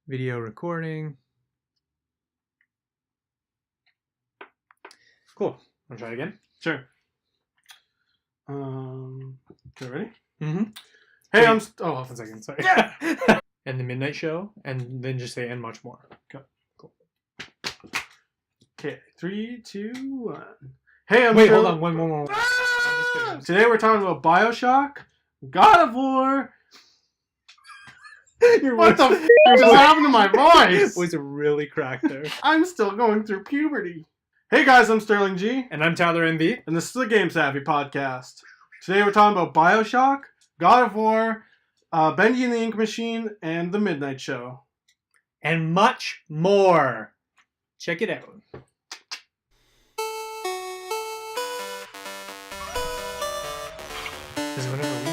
Video recording. Cool. Want to try it again? Sure. Okay, ready? Mm-hmm. Hey, Wait. Oh, 1 second. Sorry. Yeah. And the Midnight Show, and then just say and much more. Okay. Cool. Okay. 3, 2, 1. Hey, Wait, hold on. One more. Ah! Today we're talking about BioShock, God of War. What the f*** just happened to my voice? Was really cracked there. I'm still going through puberty. Hey guys, I'm Sterling G. And I'm Tyler NB. And this is the Game Savvy Podcast. Today we're talking about BioShock, God of War, Bendy and the Ink Machine, and The Midnight Show. And much more. Check it out. Is it whatever we need?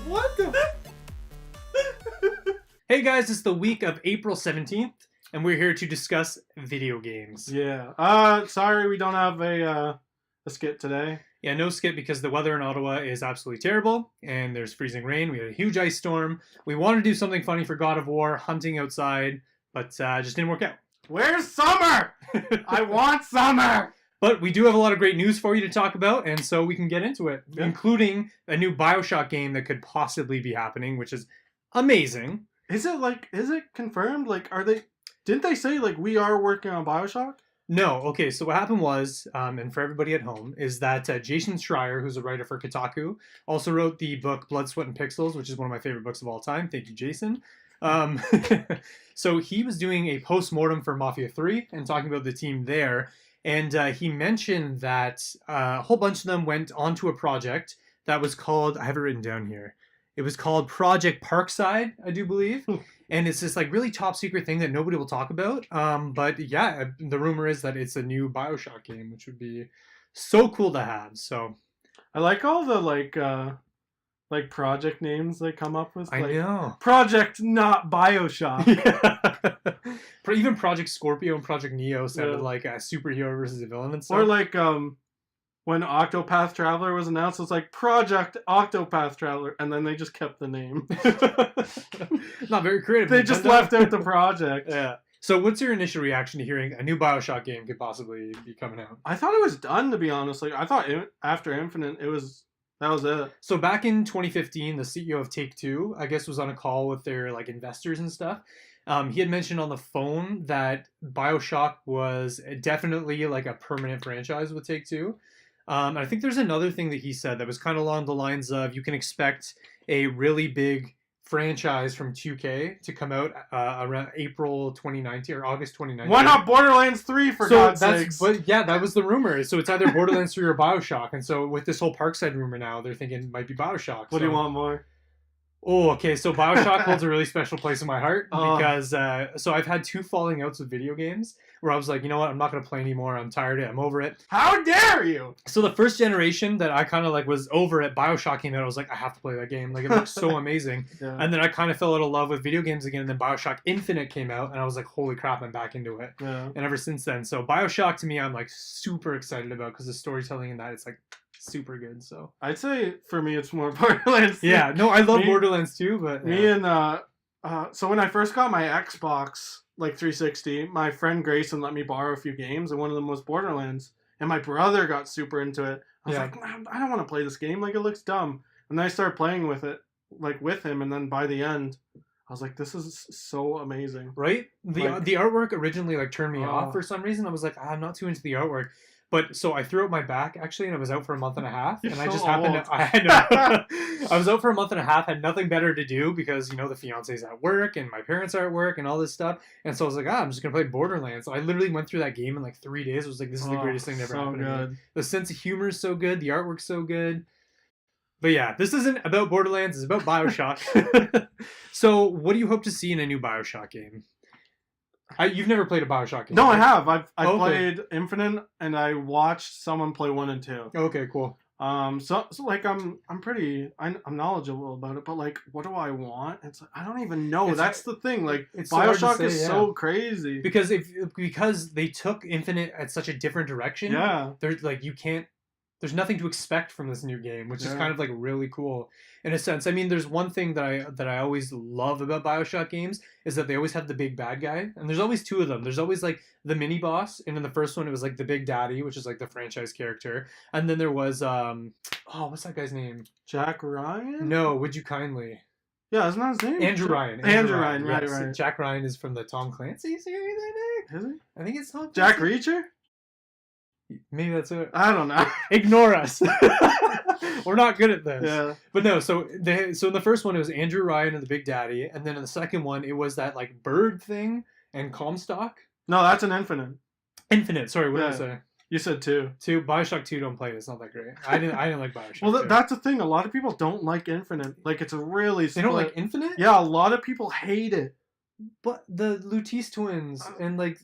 What the? Hey guys, it's the week of April 17th, and we're here to discuss video games. Yeah. Sorry we don't have a skit today. Yeah, no skip because the weather in Ottawa is absolutely terrible, and there's freezing rain. We had a huge ice storm. We wanted to do something funny for God of War, hunting outside, but just didn't work out. Where's summer? I want summer! But we do have a lot of great news for you to talk about, and so we can get into it, Yeah. including a new BioShock game that could possibly be happening, which is amazing. Is it confirmed? Didn't they say, we are working on BioShock? No, okay, so what happened was, and for everybody at home, is that Jason Schreier, who's a writer for Kotaku, also wrote the book Blood, Sweat, and Pixels, which is one of my favorite books of all time. Thank you, Jason. So he was doing a post-mortem for Mafia 3 and talking about the team there, and he mentioned that a whole bunch of them went onto a project that was called, I have it written down here, it was called Project Parkside, I do believe. And it's this really top secret thing that nobody will talk about. But yeah, the rumor is that it's a new BioShock game, which would be so cool to have. So I like all the project names they come up with. I know. Project not BioShock. Yeah. Even Project Scorpio and Project Neo sounded like a superhero versus a villain and stuff. Or when Octopath Traveler was announced, it was like Project Octopath Traveler, and then they just kept the name. Not very creative. They just left out the project. Yeah. So what's your initial reaction to hearing a new BioShock game could possibly be coming out? I thought it was done, to be honest. I thought after Infinite, that was it. So back in 2015, the CEO of Take-Two, I guess, was on a call with their investors and stuff. He had mentioned on the phone that BioShock was definitely a permanent franchise with Take-Two. I think there's another thing that he said that was kind of along the lines of you can expect a really big franchise from 2K to come out around April 2019 or August 2019. Why not Borderlands 3 for God's sakes? But yeah, that was the rumor. So it's either Borderlands 3 or BioShock. And so with this whole Parkside rumor now, they're thinking it might be BioShock. What do you want more? Oh, okay. So BioShock holds a really special place in my heart because so I've had 2 falling outs with video games where I was like, you know what, I'm not going to play anymore. I'm tired of it. I'm over it. How dare you? So the first generation that I kind of was over it, BioShock came out. I was like, I have to play that game. It looks so amazing. Yeah. And then I kind of fell out of love with video games again. And then BioShock Infinite came out, and I was like, holy crap, I'm back into it. Yeah. And ever since then, so BioShock to me, I'm super excited about because the storytelling in that it's super good. So I'd say for me, it's more Borderlands 3. Yeah, no, I love Borderlands too, but so when I first got my Xbox 360, my friend Grayson let me borrow a few games, and one of them was Borderlands. And my brother got super into it. I was like, I don't want to play this game. It looks dumb. And then I started playing with it, with him. And then by the end, I was like, this is so amazing. Right? The artwork originally turned me off for some reason. I was like, I'm not too into the artwork. But so I threw out my back actually, and I was out for a month and a half. You're and so I just happened old. I was out for a month and a half, had nothing better to do because the fiance's at work and my parents are at work and all this stuff. And so I was like, I'm just gonna play Borderlands. So I literally went through that game in 3 days. I was like, this is the greatest thing that ever happened to me. The sense of humor is so good, the artwork's so good. But yeah, this isn't about Borderlands, it's about BioShock. So what do you hope to see in a new BioShock game? You've never played a BioShock game? No, right? I have. I Okay. played Infinite, and I watched someone play 1 and 2. Okay, cool. So like I'm knowledgeable about it, but like, what do I want? It's like, I don't even know. That's the thing. Like, it's so hard to BioShock say, is yeah. so crazy because they took Infinite at such a different direction. Yeah. There's like there's nothing to expect from this new game, which is Yeah. kind of like really cool in a sense. I mean, there's one thing that I always love about BioShock games is that they always have the big bad guy, and there's always two of them. There's always like the mini boss, and in the first one it was like the Big Daddy, which is like the franchise character, and then there was what's that guy's name? Jack Ryan? No, Would You Kindly? Yeah, isn't that his name? Andrew Ryan. Andrew Ryan, yes. right. Jack Ryan is from the Tom Clancy series, I think. Is he? I think it's Tom Jack Clancy. Reacher? Maybe that's it. I don't know. Ignore us. We're not good at this. Yeah. But no, so in the first one it was Andrew Ryan and the Big Daddy, and then in the second one it was that like bird thing and Comstock. No, that's an Infinite. Infinite. Sorry, what did I say? You said 2. BioShock 2 don't play it. It's not that great. I didn't like BioShock. Well, 2. that's the thing. A lot of people don't like Infinite. Like, it's a really They don't like Infinite? Yeah, a lot of people hate it. But the Lutis twins and like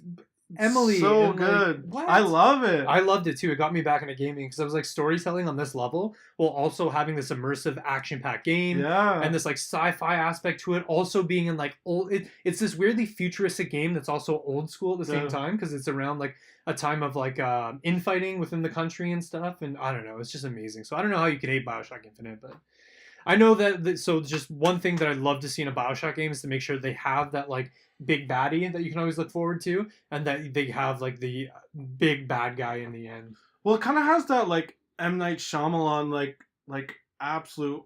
Emily. So and, good. Like, what? I love it. I loved it too. It got me back into gaming because I was like storytelling on this level while also having this immersive action-packed game. Yeah. And this like sci-fi aspect to it, also being in like it's this weirdly futuristic game that's also old school at the same time because it's around like a time of like infighting within the country and stuff. And I don't know, it's just amazing. So I don't know how you could hate BioShock Infinite, but I know that so just one thing that I'd love to see in a BioShock game is to make sure they have that like big baddie that you can always look forward to, and that they have like the big bad guy in the end. Well, it kind of has that like M. Night Shyamalan like absolute,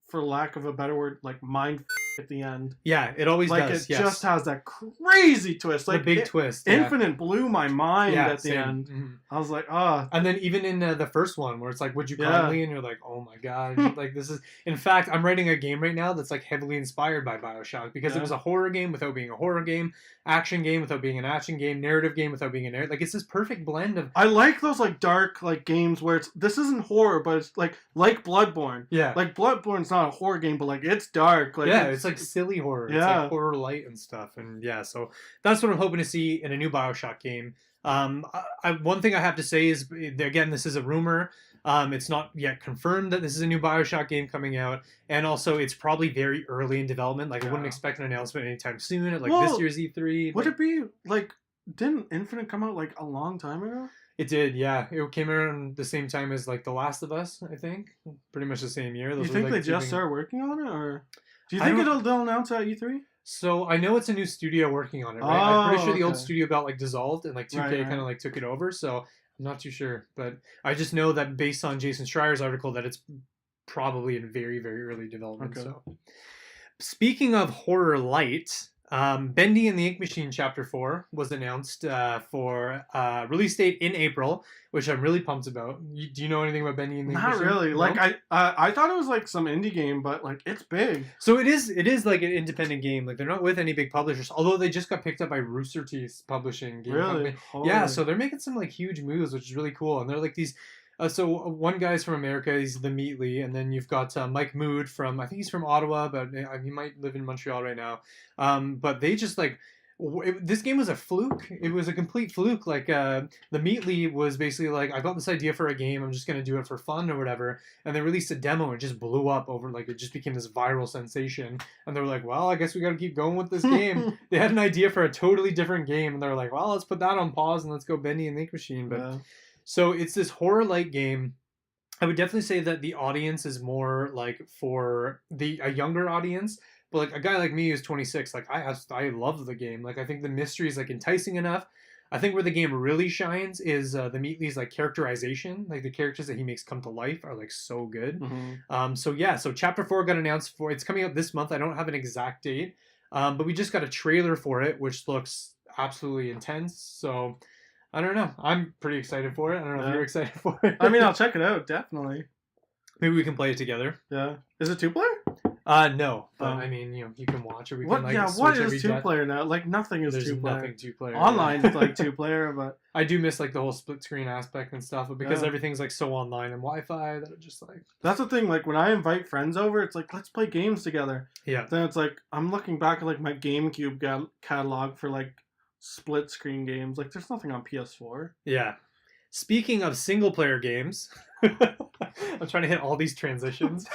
for lack of a better word, like mind at the end. Yeah, it always like does. It just has that crazy twist. Like the big twist. Infinite blew my mind at the same. end. Mm-hmm. I was like, ah. And then even in the first one, where it's like, "Would you kindly?" and you're like, "Oh my god!" Like this is. In fact, I'm writing a game right now that's like heavily inspired by BioShock because it was a horror game without being a horror game, action game without being an action game, narrative game without being a narrative. Like it's this perfect blend of. I like those like dark like games where this isn't horror, but it's like Bloodborne. Yeah. Like Bloodborne's not a horror game, but like it's dark. Like it's like silly horror. Yeah. It's like horror light and stuff. And yeah, so that's what I'm hoping to see in a new BioShock game. One thing I have to say is, again, this is a rumor. It's not yet confirmed that this is a new BioShock game coming out, and also it's probably very early in development. Like I wouldn't expect an announcement anytime soon at like this year's E3. Would it be like, didn't Infinite come out like a long time ago? It did, yeah. It came around the same time as like The Last of Us, I think. Pretty much the same year. You think they just started working on it, or do you think they'll announce at E3? So I know it's a new studio working on it, right? I'm pretty sure the old studio got like dissolved and like 2K kind of like took it over. So I'm not too sure, but I just know that based on Jason Schreier's article that it's probably in very, very early development. Okay. So speaking of horror light, Bendy and the Ink Machine Chapter 4 was announced for release date in April, which I'm really pumped about. Do you know anything about Bendy and the Ink Machine? Not really. No? Like I thought it was like some indie game, but like it's big. So it is like an independent game. Like they're not with any big publishers, although they just got picked up by Rooster Teeth Publishing game company. Yeah, so they're making some like huge moves, which is really cool. And they're like these. So one guy's from America, he's the Meatly, and then you've got Mike Mood from, I think he's from Ottawa, but he might live in Montreal right now. But they just like, this game was a fluke. It was a complete fluke. Like the Meatly was basically like, I got this idea for a game, I'm just going to do it for fun or whatever. And they released a demo and it just blew up over, like it just became this viral sensation. And they were like, well, I guess we got to keep going with this game. They had an idea for a totally different game and they were like, well, let's put that on pause and let's go Bendy and the Ink Machine. But so it's this horror-like game. I would definitely say that the audience is more like for a younger audience, but like a guy like me who's 26, like I love the game. Like I think the mystery is like enticing enough. I think where the game really shines is the Meatly's like characterization. Like the characters that he makes come to life are like so good. Mm-hmm. So Chapter 4 got announced it's coming out this month. I don't have an exact date, but we just got a trailer for it, which looks absolutely intense. So I don't know. I'm pretty excited for it. I don't know if you're excited for it. I mean, I'll check it out, definitely. Maybe we can play it together. Yeah. Is it 2-player? No. But I mean, you can watch it. We can, like, what is 2-player now? Like nothing is 2-player. There's nothing 2-player. Online is like 2-player, but I do miss like the whole split screen aspect and stuff, but because everything's like so online and Wi-Fi that it just like. That's the thing. Like when I invite friends over, it's like let's play games together. Yeah. Then it's like I'm looking back at like my GameCube catalog for like split screen games. Like there's nothing on PS4. Yeah. Speaking of single player games, I'm trying to hit all these transitions.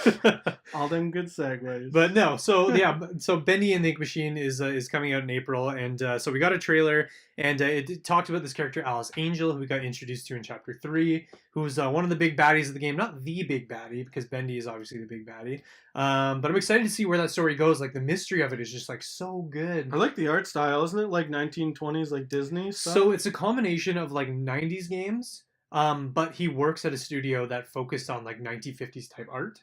All them good segues. But no, so yeah, so Bendy and the Ink Machine is coming out in April, and so we got a trailer, and it talked about this character Alice Angel, who we got introduced to in Chapter 3, who's one of the big baddies of the game. Not the big baddie, because Bendy is obviously the big baddie. But I'm excited to see where that story goes. Like the mystery of it is just like so good. I like the art style, isn't it? Like 1920s, like Disney stuff. So it's a combination of like 90s games. But he works at a studio that focused on like 1950s type art.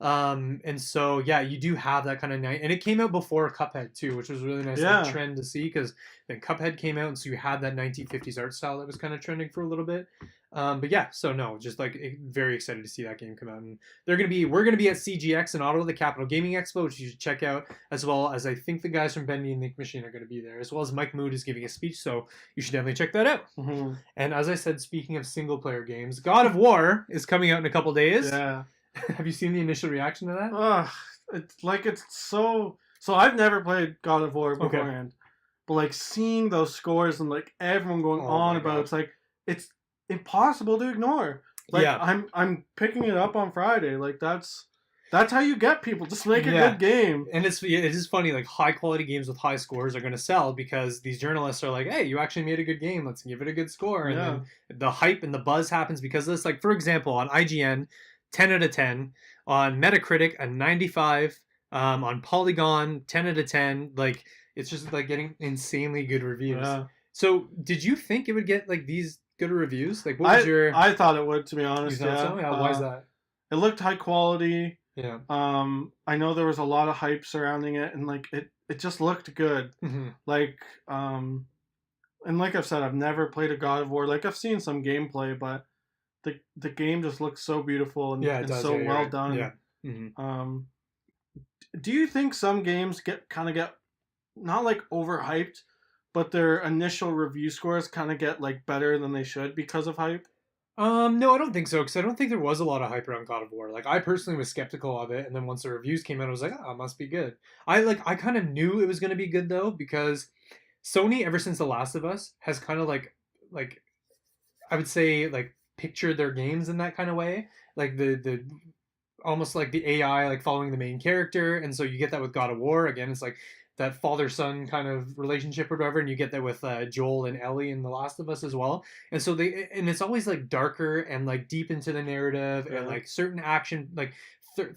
And so yeah, you do have that kind of night, and it came out before Cuphead too, which was really nice like, trend to see, because then Cuphead came out, and so you had that 1950s art style that was kind of trending for a little bit. But yeah, so no, just like very excited to see that game come out, and we're gonna be at CGX in Ottawa, the Capital Gaming Expo, which you should check out, as well as I think the guys from Bendy and the Ink Machine are gonna be there, as well as Mike Mood is giving a speech, so you should definitely check that out. Mm-hmm. And as I said, speaking of single player games, God of War is coming out in a couple days. Yeah. Have you seen the initial reaction to that? It's so I've never played God of War beforehand, but like seeing those scores and like everyone going on about it's like it's impossible to ignore. Like I'm picking it up on Friday. Like that's how you get people. Just make a good game. And it is funny, like high quality games with high scores are going to sell, because these journalists are like, hey, you actually made a good game, let's give it a good score. And then the hype and the buzz happens because of this. Like for example, on IGN, 10 out of 10, on Metacritic a 95, on Polygon 10 out of 10. Like it's just like getting insanely good reviews. So did you think it would get like these good reviews? Like what was your... I thought it would, to be honest. You thought so? Yeah, why is that? It looked high quality. Yeah. I know there was a lot of hype surrounding it, and like it just looked good. Mm-hmm. Like and like I've said, I've never played a God of War. Like I've seen some gameplay, but the game just looks so beautiful and so well done. Yeah. Mm-hmm. Do you think some games get not like overhyped, but their initial review scores kind of get like better than they should because of hype? No, I don't think so, because I don't think there was a lot of hype around God of War. Like I personally was skeptical of it, and then once the reviews came out, I was like, oh, it must be good. I kind of knew it was going to be good though, because Sony, ever since The Last of Us, has kind of like I would say like pictured their games in that kind of way, like the almost like the AI like following the main character, and so you get that with God of War. Again, it's like that father-son kind of relationship or whatever, and you get that with Joel and Ellie in The Last of Us as well. And so it's always like darker and like deep into the narrative and like certain action, like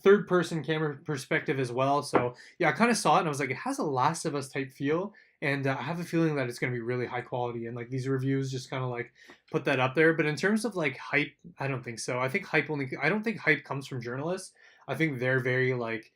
third-person camera perspective as well. So yeah, I kind of saw it and I was like, it has a Last of Us type feel, and I have a feeling that it's going to be really high quality, and like these reviews just kind of like put that up there. But in terms of like hype, I don't think so. I don't think hype comes from journalists. I think they're very like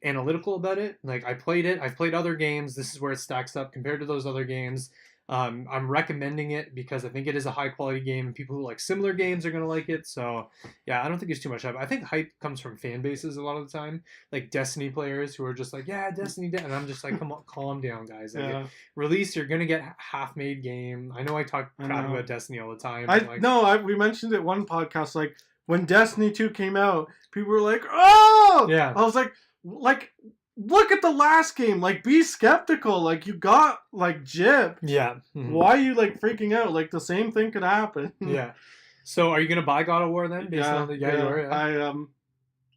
analytical about it. Like I've played other games, this is where it stacks up compared to those other games. I'm recommending it because I think it is a high quality game, and people who like similar games are going to like it. So yeah, I don't think there's too much hype. I think hype comes from fan bases a lot of the time, like Destiny players who are just like, yeah, Destiny, and I'm just like, come on, calm down, guys. Like, release, you're going to get half-made game. I know I talk crap about Destiny all the time. We mentioned it one podcast, like when Destiny 2 came out, people were like, oh! Yeah. I was like, look at the last game. Like, be skeptical. Like, you got, like, gypped. Yeah. Mm-hmm. Why are you, like, freaking out? Like, the same thing could happen. Yeah. So, are you going to buy God of War then? You are, yeah. I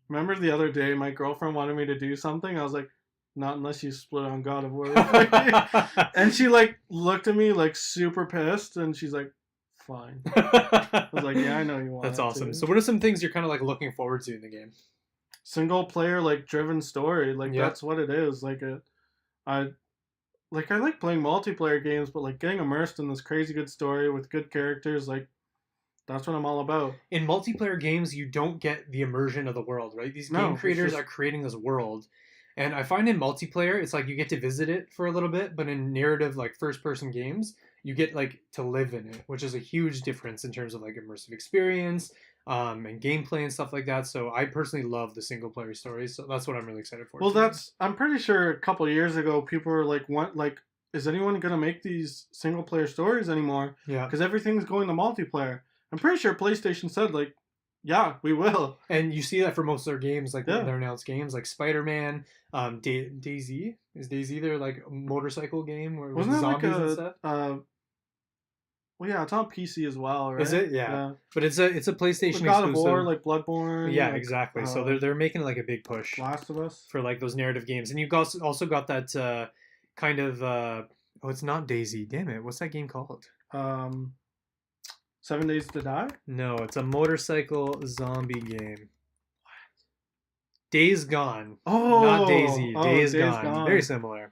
remember the other day, my girlfriend wanted me to do something. I was like, not unless you split on God of War. And she, like, looked at me, like, super pissed, and she's like, fine. I was like, yeah, I know you want That's awesome. To. So what are some things you're kind of like looking forward to in the game? Single player, like driven story. Like that's what it is. Like I like playing multiplayer games, but like getting immersed in this crazy good story with good characters, like that's what I'm all about. In multiplayer games, you don't get the immersion of the world, right? These game creators are creating this world. And I find in multiplayer, it's like you get to visit it for a little bit, but in narrative, like first-person games, you get like to live in it, which is a huge difference in terms of like immersive experience and gameplay and stuff like that. So I personally love the single-player stories, so that's what I'm really excited for. Well, I'm pretty sure a couple of years ago, people were like, is anyone going to make these single-player stories anymore? Yeah. Because everything's going to multiplayer. I'm pretty sure PlayStation said, like, Yeah, we will. And you see that for most of their games, like Yeah. their announced games, like Spider-Man, DayZ. Is DayZ their like motorcycle game where with Wasn't the that like zombies and a stuff? well, yeah, it's on PC as well, right? Is it? Yeah. Yeah. But it's a Like PlayStation God of War, exclusive. like Bloodborne, Yeah, like exactly. So they're making like a big push Last of Us. for like those narrative games, and you've also got that kind of oh, it's not DayZ. Damn it, what's that game called? Um, 7 Days to Die. No, it's a motorcycle zombie game. Days Gone. Oh, Not DayZ. oh, Days Days Gone. Gone. Very similar.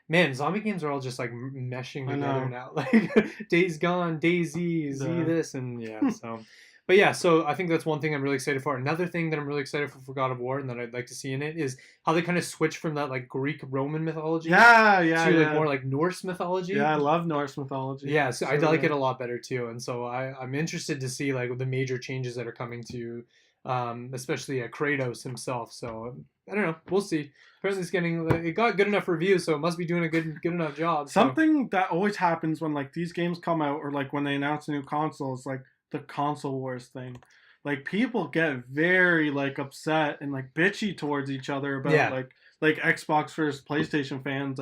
Man, zombie games are all just like meshing I together know. now. Like Days Gone, DayZ, Z Yeah. this, and yeah. So, but yeah. So I think that's one thing I'm really excited for. Another thing that I'm really excited for God of War and that I'd like to see in it is how they kind of switch from that like Greek Roman mythology Yeah, to yeah, like yeah. more like Norse mythology. Yeah, I love Norse mythology. Yeah, so I So like good. it a lot better too, and so I'm interested to see like the major changes that are coming to, especially Kratos himself. So I don't know, we'll see. Apparently, it's getting it got good enough reviews, so it must be doing a good enough job. So. Something that always happens when like these games come out or like when they announce a new console is like the console wars thing. Like people get very like upset and like bitchy towards each other about Yeah. like Xbox versus PlayStation fans,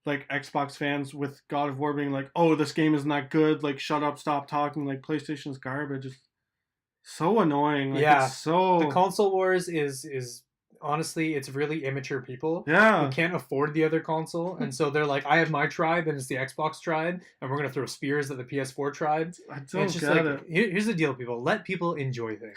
like Xbox fans with God of War being like, oh, this game isn't that good, like shut up, stop talking, like PlayStation's garbage. It's so annoying. Like, Yeah. it's so The console wars is honestly, it's really immature people yeah. who can't afford the other console, and so they're like, I have my tribe, and it's the Xbox tribe, and we're gonna throw spears at the PS4 tribe. I And don't it's just get like, it. here's the deal, people. Let people enjoy things.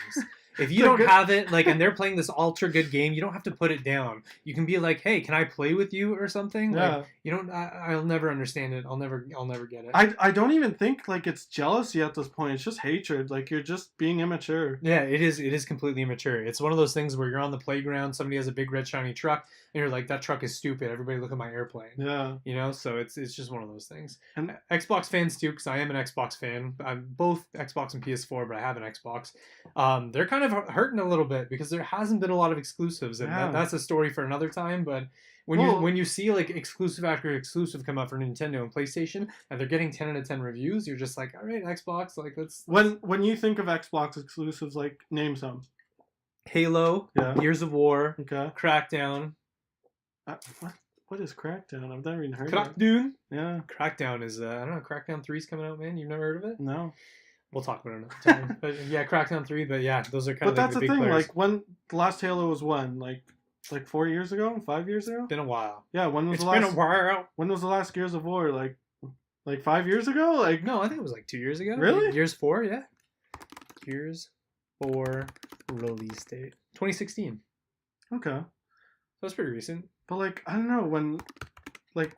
If you It's a don't good- have it, like, and they're playing this ultra good game, you don't have to put it down. You can be like, hey, can I play with you or something? Yeah. Like, you don't. I'll never understand it. I'll never get it. I don't even think like it's jealousy at this point. It's just hatred. Like you're just being immature. Yeah, it is. It is completely immature. It's one of those things where you're on the playground, somebody has a big red shiny truck, and you're like, "That truck is stupid. Everybody look at my airplane." Yeah. You know, so it's just one of those things. And Xbox fans too, because I am an Xbox fan. I'm both Xbox and PS4, but I have an Xbox. They're kind of hurting a little bit because there hasn't been a lot of exclusives, and Yeah. that's a story for another time. But when you see like exclusive after exclusive come out for Nintendo and PlayStation, and they're getting 10 out of 10 reviews, you're just like, all right, Xbox, like let's when you think of Xbox exclusives, like name some. Halo, Yeah. Gears of War, Okay. Crackdown. What is Crackdown? I've never even heard of it. Crackdown. Yeah. Crackdown is I don't know. Crackdown 3's coming out, man. You've never heard of it? No. We'll talk about it another time. But yeah, Crackdown 3. But yeah, those are kind But of that's like the the big thing. players. Like when the last Halo was when? Like 4 years ago? 5 years ago? It's been a while. Yeah. When was It's the been last? a while. When was the last Gears of War? Like 5 years ago? Like No, I think it was like 2 years ago. Really? Gears 4, yeah. Gears 4 release date 2016. okay. That's pretty recent. But like I don't know when, like,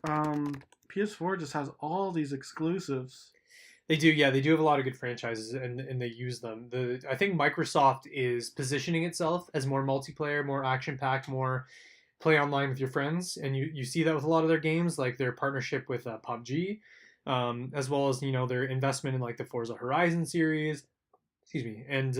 PS4 just has all these exclusives. They do, yeah. They do have a lot of good franchises, and they use them. I think Microsoft is positioning itself as more multiplayer, more action packed, more play online with your friends, and you see that with a lot of their games, like their partnership with PUBG, as well as their investment in like the Forza Horizon series. Excuse me, and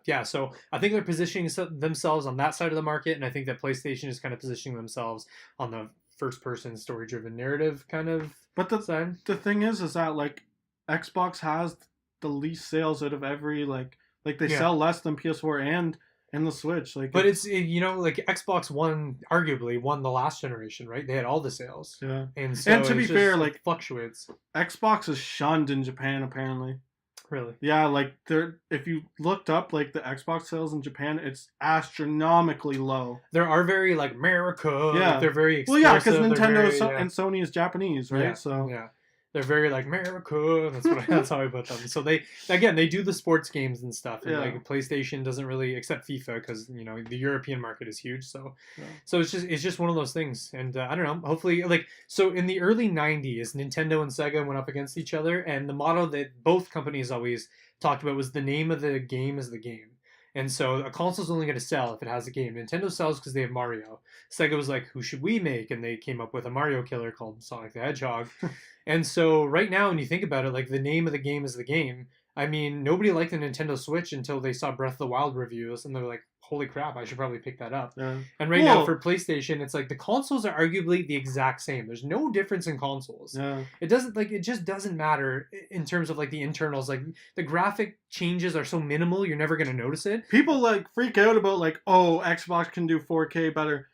yeah, so I think they're positioning themselves on that side of the market, and I think that PlayStation is kind of positioning themselves on the first-person story-driven narrative kind of But the side. the thing is that like Xbox has the least sales out of every like they Yeah. sell less than PS4 and the Switch. Like, But it's like Xbox arguably won the last generation, right? They had all the sales, yeah. and so And to be it's fair, just, like- it fluctuates. Xbox is shunned in Japan apparently. Really, Yeah, like if you looked up like the Xbox sales in Japan, it's astronomically low. there are very like America. Yeah. Like, they're very Well, exclusive. yeah, because they're Nintendo very, yeah. and Sony is Japanese, right? Yeah, So yeah, they're very like America. That's how I put them. So they do the sports games and stuff, and Yeah. like PlayStation doesn't really accept FIFA because the European market is huge. So Yeah. so it's just one of those things, and I don't know. Hopefully, so in the early '90s, Nintendo and Sega went up against each other, and the motto that both companies always talked about was the name of the game is the game. And so a console's only going to sell if it has a game. Nintendo sells because they have Mario. Sega was like, who should we make? And they came up with a Mario killer called Sonic the Hedgehog. And so right now, when you think about it, like the name of the game is the game. I mean, nobody liked the Nintendo Switch until they saw Breath of the Wild reviews, and they're like, "Holy crap! I should probably pick that up." Yeah. And right now for PlayStation, it's like the consoles are arguably the exact same. There's no difference in consoles. Yeah. It just doesn't matter in terms of like the internals. Like the graphic changes are so minimal, you're never gonna notice it. People like freak out about like, oh, Xbox can do 4K better.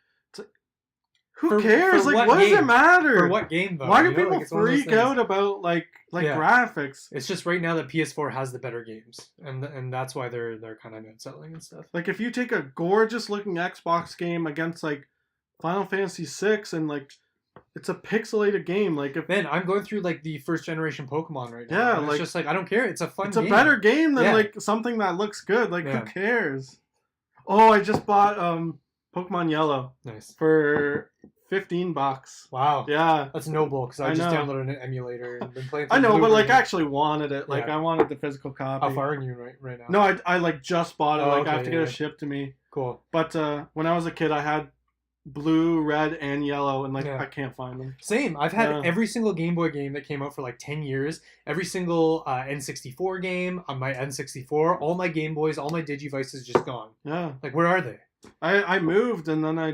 Who cares? For like, what does it matter? For what game though? Why do people freak out about like graphics? It's just right now that PS4 has the better games, and that's why they're kind of outselling and stuff. Like if you take a gorgeous looking Xbox game against like Final Fantasy VI and like it's a pixelated game, like if man, I'm going through like the first generation Pokemon right now. Yeah, like, it's just like I don't care. It's a fun. It's a better game than like something that looks good. Like who cares? Oh, I just bought Pokemon Yellow. Nice. For $15. Wow. Yeah. That's noble because I just downloaded an emulator and been playing. I know, but like I actually wanted it. Like I wanted the physical copy. How far are you right now? No, I like just bought it. I have to get it shipped to me. Cool. But when I was a kid, I had blue, red, and yellow, and like I can't find them. Same. I've had every single Game Boy game that came out for like 10 years. Every single N64 game on my N64. All my Game Boys, all my Digivices just gone. Yeah. Like where are they? I moved and then I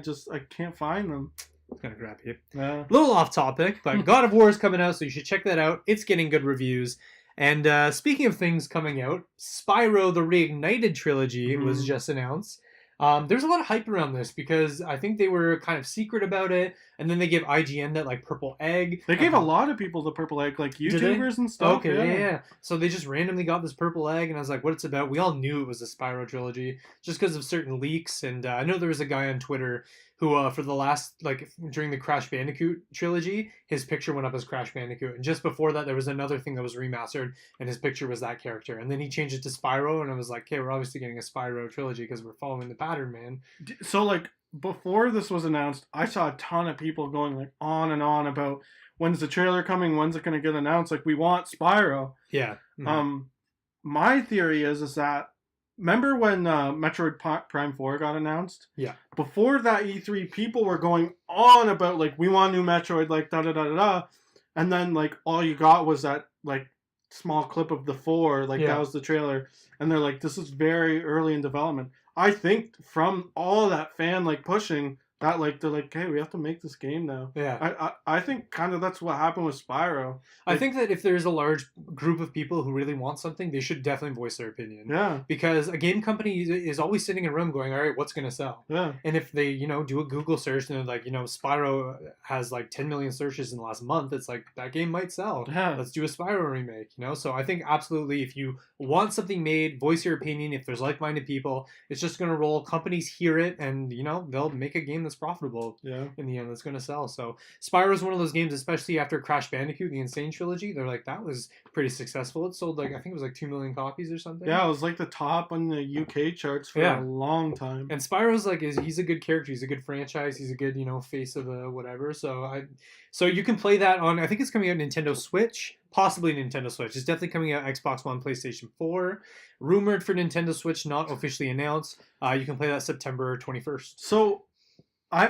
can't find them. It's kind of crappy. Yeah. Little off topic, but God of War is coming out, so you should check that out. It's getting good reviews. And speaking of things coming out, Spyro the Reignited Trilogy was just announced. There's a lot of hype around this because I think they were kind of secret about it, and then they gave IGN that like purple egg. They gave a lot of people the purple egg, like YouTubers and stuff. Okay, yeah. So they just randomly got this purple egg, and I was like, what it's about? We all knew it was a Spyro trilogy just because of certain leaks, and I know there was a guy on Twitter who, for the last, like, during the Crash Bandicoot trilogy, his picture went up as Crash Bandicoot. And just before that, there was another thing that was remastered, and his picture was that character. And then he changed it to Spyro, and I was like, okay, we're obviously getting a Spyro trilogy because we're following the pattern, man. So, like, before this was announced, I saw a ton of people going, like, on and on about when's the trailer coming, when's it going to get announced? Like, we want Spyro. Yeah. Mm-hmm. My theory is that remember when Metroid Prime 4 got announced? Yeah. Before that E3, people were going on about, like, we want new Metroid, like, da-da-da-da-da. And then, like, all you got was that, like, small clip of the 4. Like, that was the trailer. And they're like, this is very early in development. I think from all that fan, like, pushing, that, like, they're like, hey, we have to make this game now. Yeah. I think kind of that's what happened with Spyro. I think that if there's a large group of people who really want something, they should definitely voice their opinion. Yeah. Because a game company is always sitting in a room going, all right, what's going to sell? Yeah. And if they, do a Google search and they're like, Spyro has like 10 million searches in the last month, it's like, that game might sell. Yeah. Let's do a Spyro remake, So I think absolutely if you want something made, voice your opinion. If there's like-minded people, it's just going to roll. Companies hear it and, they'll make a game that's profitable in the end that's going to sell. So Spyro is one of those games, especially after Crash Bandicoot, the Insane Trilogy. They're like, that was pretty successful. It sold like, I think it was like 2 million copies or something. Yeah, it was like the top on the UK charts for a long time. And Spyro's like, he's a good character. He's a good franchise. He's a good, face of the whatever. So you can play that on, I think it's coming out Nintendo Switch, possibly Nintendo Switch. It's definitely coming out Xbox One, PlayStation 4. Rumored for Nintendo Switch, not officially announced. You can play that September 21st. So I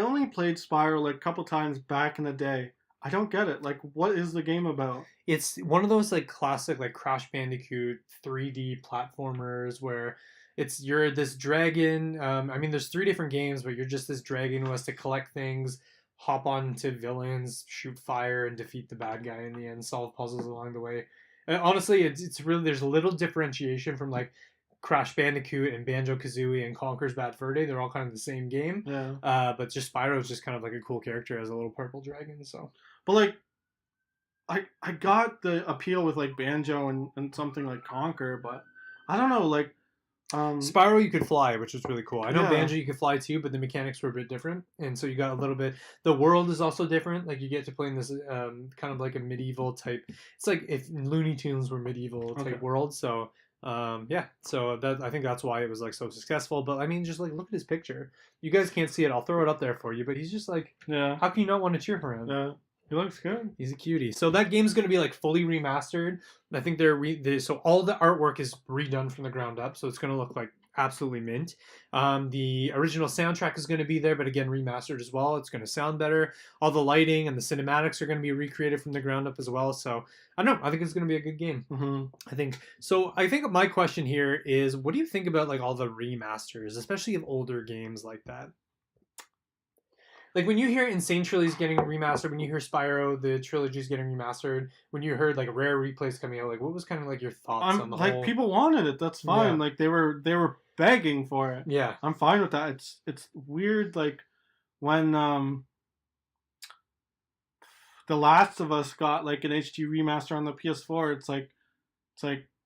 only played Spyro like a couple times back in the day. I don't get it. Like, what is the game about? It's one of those like classic like Crash Bandicoot 3D platformers where you're this dragon. There's 3 different games, but you're just this dragon who has to collect things, hop onto villains, shoot fire, and defeat the bad guy in the end, solve puzzles along the way. And honestly, it's really, there's a little differentiation from like Crash Bandicoot and Banjo-Kazooie and Conker's Bad Fur Day. They're all kind of the same game. Yeah. But just Spyro is just kind of like a cool character as a little purple dragon. So. But like, I got the appeal with like Banjo and something like Conker, but I don't know, like. Spyro you could fly, which was really cool. I know Banjo you could fly too, but the mechanics were a bit different, and so you got a little bit. The world is also different. Like you get to play in this kind of like a medieval type. It's like if Looney Tunes were medieval type world. So so I think that's why it was like so successful. But I mean, just like look at his picture. You guys can't see it. I'll throw it up there for you. But he's just like, how can you not want to cheer for him? Yeah. He looks good. He's a cutie. So that game's going to be like fully remastered. I think so all the artwork is redone from the ground up. So it's going to look like absolutely mint. The original soundtrack is going to be there, but again, remastered as well. It's going to sound better. All the lighting and the cinematics are going to be recreated from the ground up as well. So I don't know. I think it's going to be a good game. Mm-hmm. I think so. I think my question here is, what do you think about like all the remasters, especially of older games like that? Like when you hear Insane Trilogy is getting remastered, when you hear Spyro, the trilogy is getting remastered, when you heard like Rare Replays coming out, like what was kind of like your thoughts on the like whole? people wanted it. That's fine. Yeah. Like they were begging for it. Yeah. I'm fine with that. It's weird. Like when The Last of Us got like an HD remaster on the PS4. It's like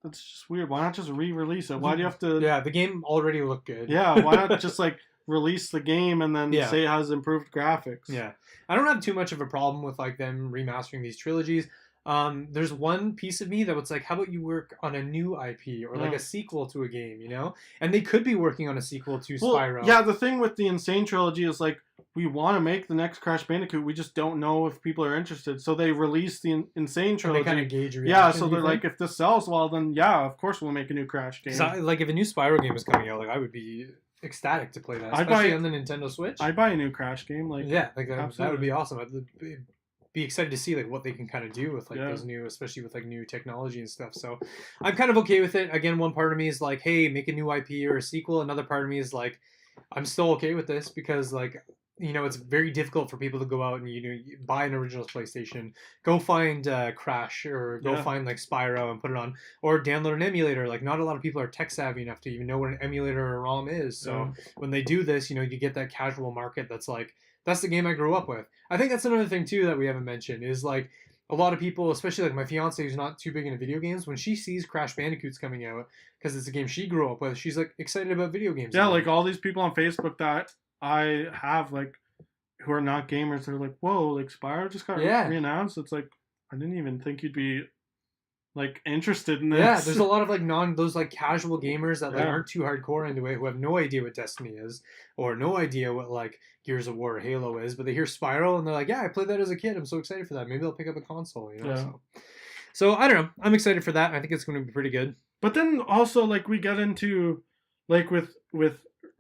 that's just weird. Why not just re-release it? Why do you have to? Yeah, the game already looked good. Yeah. Why not just like release the game and then Yeah. say it has improved graphics? Yeah, I don't have too much of a problem with like them remastering these trilogies. There's one piece of me that was like, how about you work on a new IP or like a sequel to a game, you know? And they could be working on a sequel to Spyro. Yeah, the thing with the Insane Trilogy is like, we want to make the next Crash Bandicoot, we just don't know if people are interested. So they release the Insane Trilogy. And they kind of gauge reaction. Yeah, so they're like, if this sells well, then yeah, of course we'll make a new Crash game. Like if a new Spyro game was coming out, like I would be ecstatic to play that, especially on the Nintendo Switch. I'd buy a new Crash game. Like yeah, like that would be awesome. I'd be excited to see like what they can kind of do with like those new, especially with like new technology and stuff. So I'm kind of okay with it. Again, one part of me is like, hey, make a new IP or a sequel. Another part of me is like, I'm still okay with this because like, you know, it's very difficult for people to go out and you buy an original PlayStation, go find Crash or go find like Spyro and put it on, or download an emulator. Like not a lot of people are tech savvy enough to even know what an emulator or ROM is. So when they do this, you know, you get that casual market that's like, that's the game I grew up with. I think that's another thing too that we haven't mentioned is like a lot of people, especially like my fiance who's not too big into video games, when she sees Crash Bandicoots coming out because it's a game she grew up with, she's like excited about video games. Yeah, like all these people on Facebook that I have like who are not gamers, they're like, whoa, like Spyro just got re-announced. It's like, I didn't even think you'd be like interested in this. Yeah, there's a lot of like those like casual gamers that like aren't too hardcore into it, who have no idea what Destiny is or no idea what like Gears of War or Halo is, but they hear Spyro and they're like, yeah, I played that as a kid, I'm so excited for that. Maybe I'll pick up a console, you know. So I don't know, I'm excited for that. I think it's going to be pretty good. But then also like we get into like with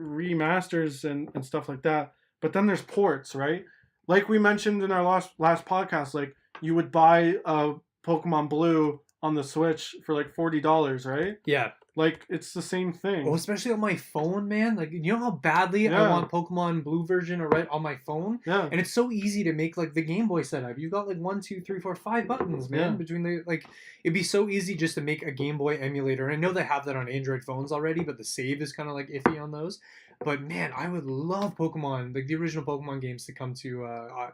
remasters and stuff like that, but then there's ports, right? Like we mentioned in our last podcast, like you would buy a Pokemon Blue on the Switch for like $40, right? Yeah. Like it's the same thing. Oh, especially on my phone, man. Like, you know how badly I want Pokemon Blue version or Red on my phone? Yeah. And it's so easy to make like the Game Boy setup. You got like 1, 2, 3, 4, 5 buttons, man. Between the like, it'd be so easy just to make a Game Boy emulator. And I know they have that on Android phones already, but the save is kind of like iffy on those. But man, I would love Pokemon, like the original Pokemon games, to come to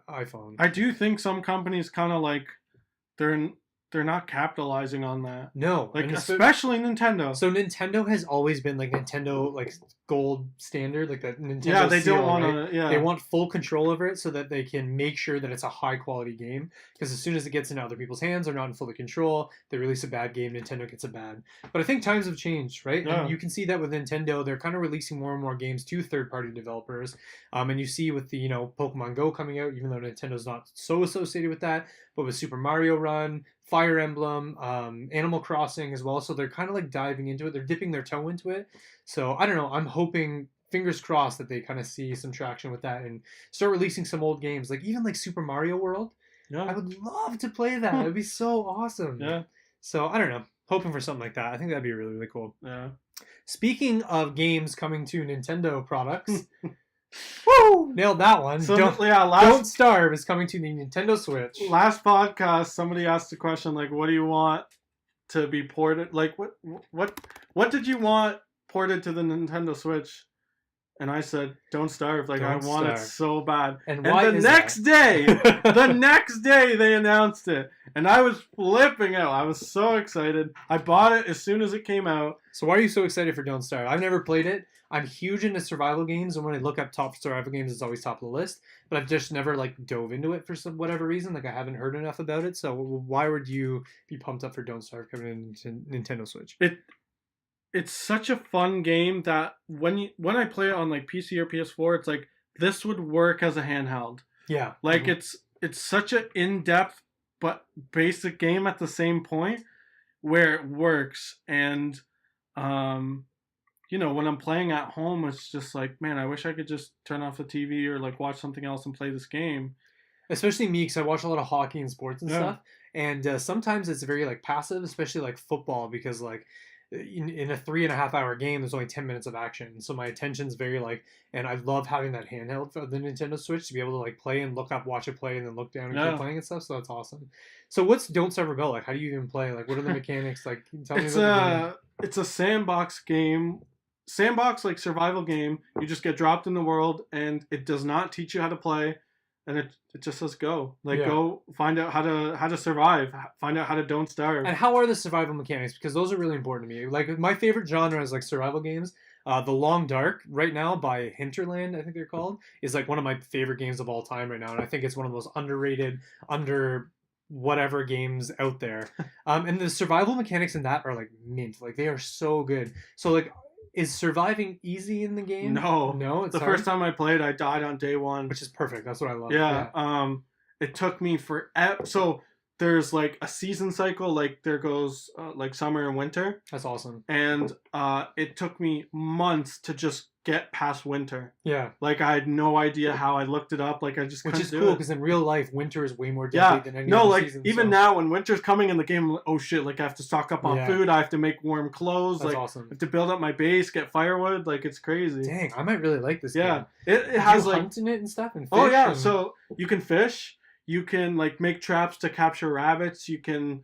iPhone. I do think some companies kind of like they're not capitalizing on that. No, like especially Nintendo. So Nintendo has always been like Nintendo like gold standard, like that Nintendo. Yeah, they seal, don't want right? to. Yeah, they want full control over it so that they can make sure that it's a high quality game. Because as soon as it gets into other people's hands or not in full control, they release a bad game. Nintendo gets a bad. But I think times have changed, right? Yeah. And you can see that with Nintendo, they're kind of releasing more and more games to third party developers. And you see with the Pokemon Go coming out, even though Nintendo's not so associated with that, but with Super Mario Run, Fire Emblem, Animal Crossing as well. So they're kind of like diving into it. They're dipping their toe into it. So I don't know. I'm hoping, fingers crossed, that they kind of see some traction with that and start releasing some old games. Like even like Super Mario World. Yeah. I would love to play that. It'd be so awesome. Yeah. So I don't know. Hoping for something like that. I think that'd be really, really cool. Yeah. Speaking of games coming to Nintendo products. Woo! Nailed that one. So, Don't Starve is coming to the Nintendo Switch. Last podcast, somebody asked a question like, "What do you want to be ported? Like, what did you want ported to the Nintendo Switch?" And I said, "Don't Starve." Like, I want it so bad. And the next day, they announced it, and I was flipping out. I was so excited. I bought it as soon as it came out. So why are you so excited for Don't Starve? I've never played it. I'm huge into survival games, and when I look up top survival games, it's always top of the list. But I've just never like dove into it for whatever reason. Like I haven't heard enough about it. So why would you be pumped up for Don't Starve coming into Nintendo Switch? It's such a fun game that when I play it on like PC or PS4, it's like this would work as a handheld. Yeah, like it's such an in-depth but basic game at the same point where it works, and you know, when I'm playing at home, it's just like, man, I wish I could just turn off the TV or like watch something else and play this game. Especially me, because I watch a lot of hockey and sports and Yeah. stuff, and sometimes it's very like passive, especially like football, because like in a 3.5 hour game, there's only 10 minutes of action, so my attention's very like, and I love having that handheld for the Nintendo Switch to be able to like play and look up, watch it play, and then look down and keep Yeah. playing and stuff. So that's awesome. So what's Don't Starve Rebel like? How do you even play? Like, what are the mechanics? Like, can you tell me It's about the game? it's a sandbox game. Sandbox like survival game. You just get dropped in the world and it does not teach you how to play, and it just says go. Like Yeah. go find out how to survive. Find out how to don't starve. And how are the survival mechanics? Because those are really important to me. Like my favorite genre is like survival games. The Long Dark right now by Hinterland, I think they're called, is like one of my favorite games of all time right now, and I think it's one of the most underrated, under whatever games out there. And the survival mechanics in that are like mint. Like they are so good. So like, is surviving easy in the game? No. No, it's The hard? first time I played, I died on day one. Which is perfect. That's what I love. Yeah. It took me forever. So there's like a season cycle. Like there goes like summer and winter, That's awesome. and it took me months to just get past winter. Yeah. Like I had no idea how. I looked it up. Like I just Which couldn't is do cool it. because in real life, winter is way more deadly Yeah. than any No, other like season. even so now when winter's coming in the game, I'm like, oh shit! Like I have to stock up on Yeah. food. I have to make warm clothes. that's Like I awesome. have to build up my base, get firewood. Like it's crazy. Dang, I might really like this Yeah. game. It has Do you like hunt in it and stuff and fish. oh yeah. and- So you can fish. You can like make traps to capture rabbits. You can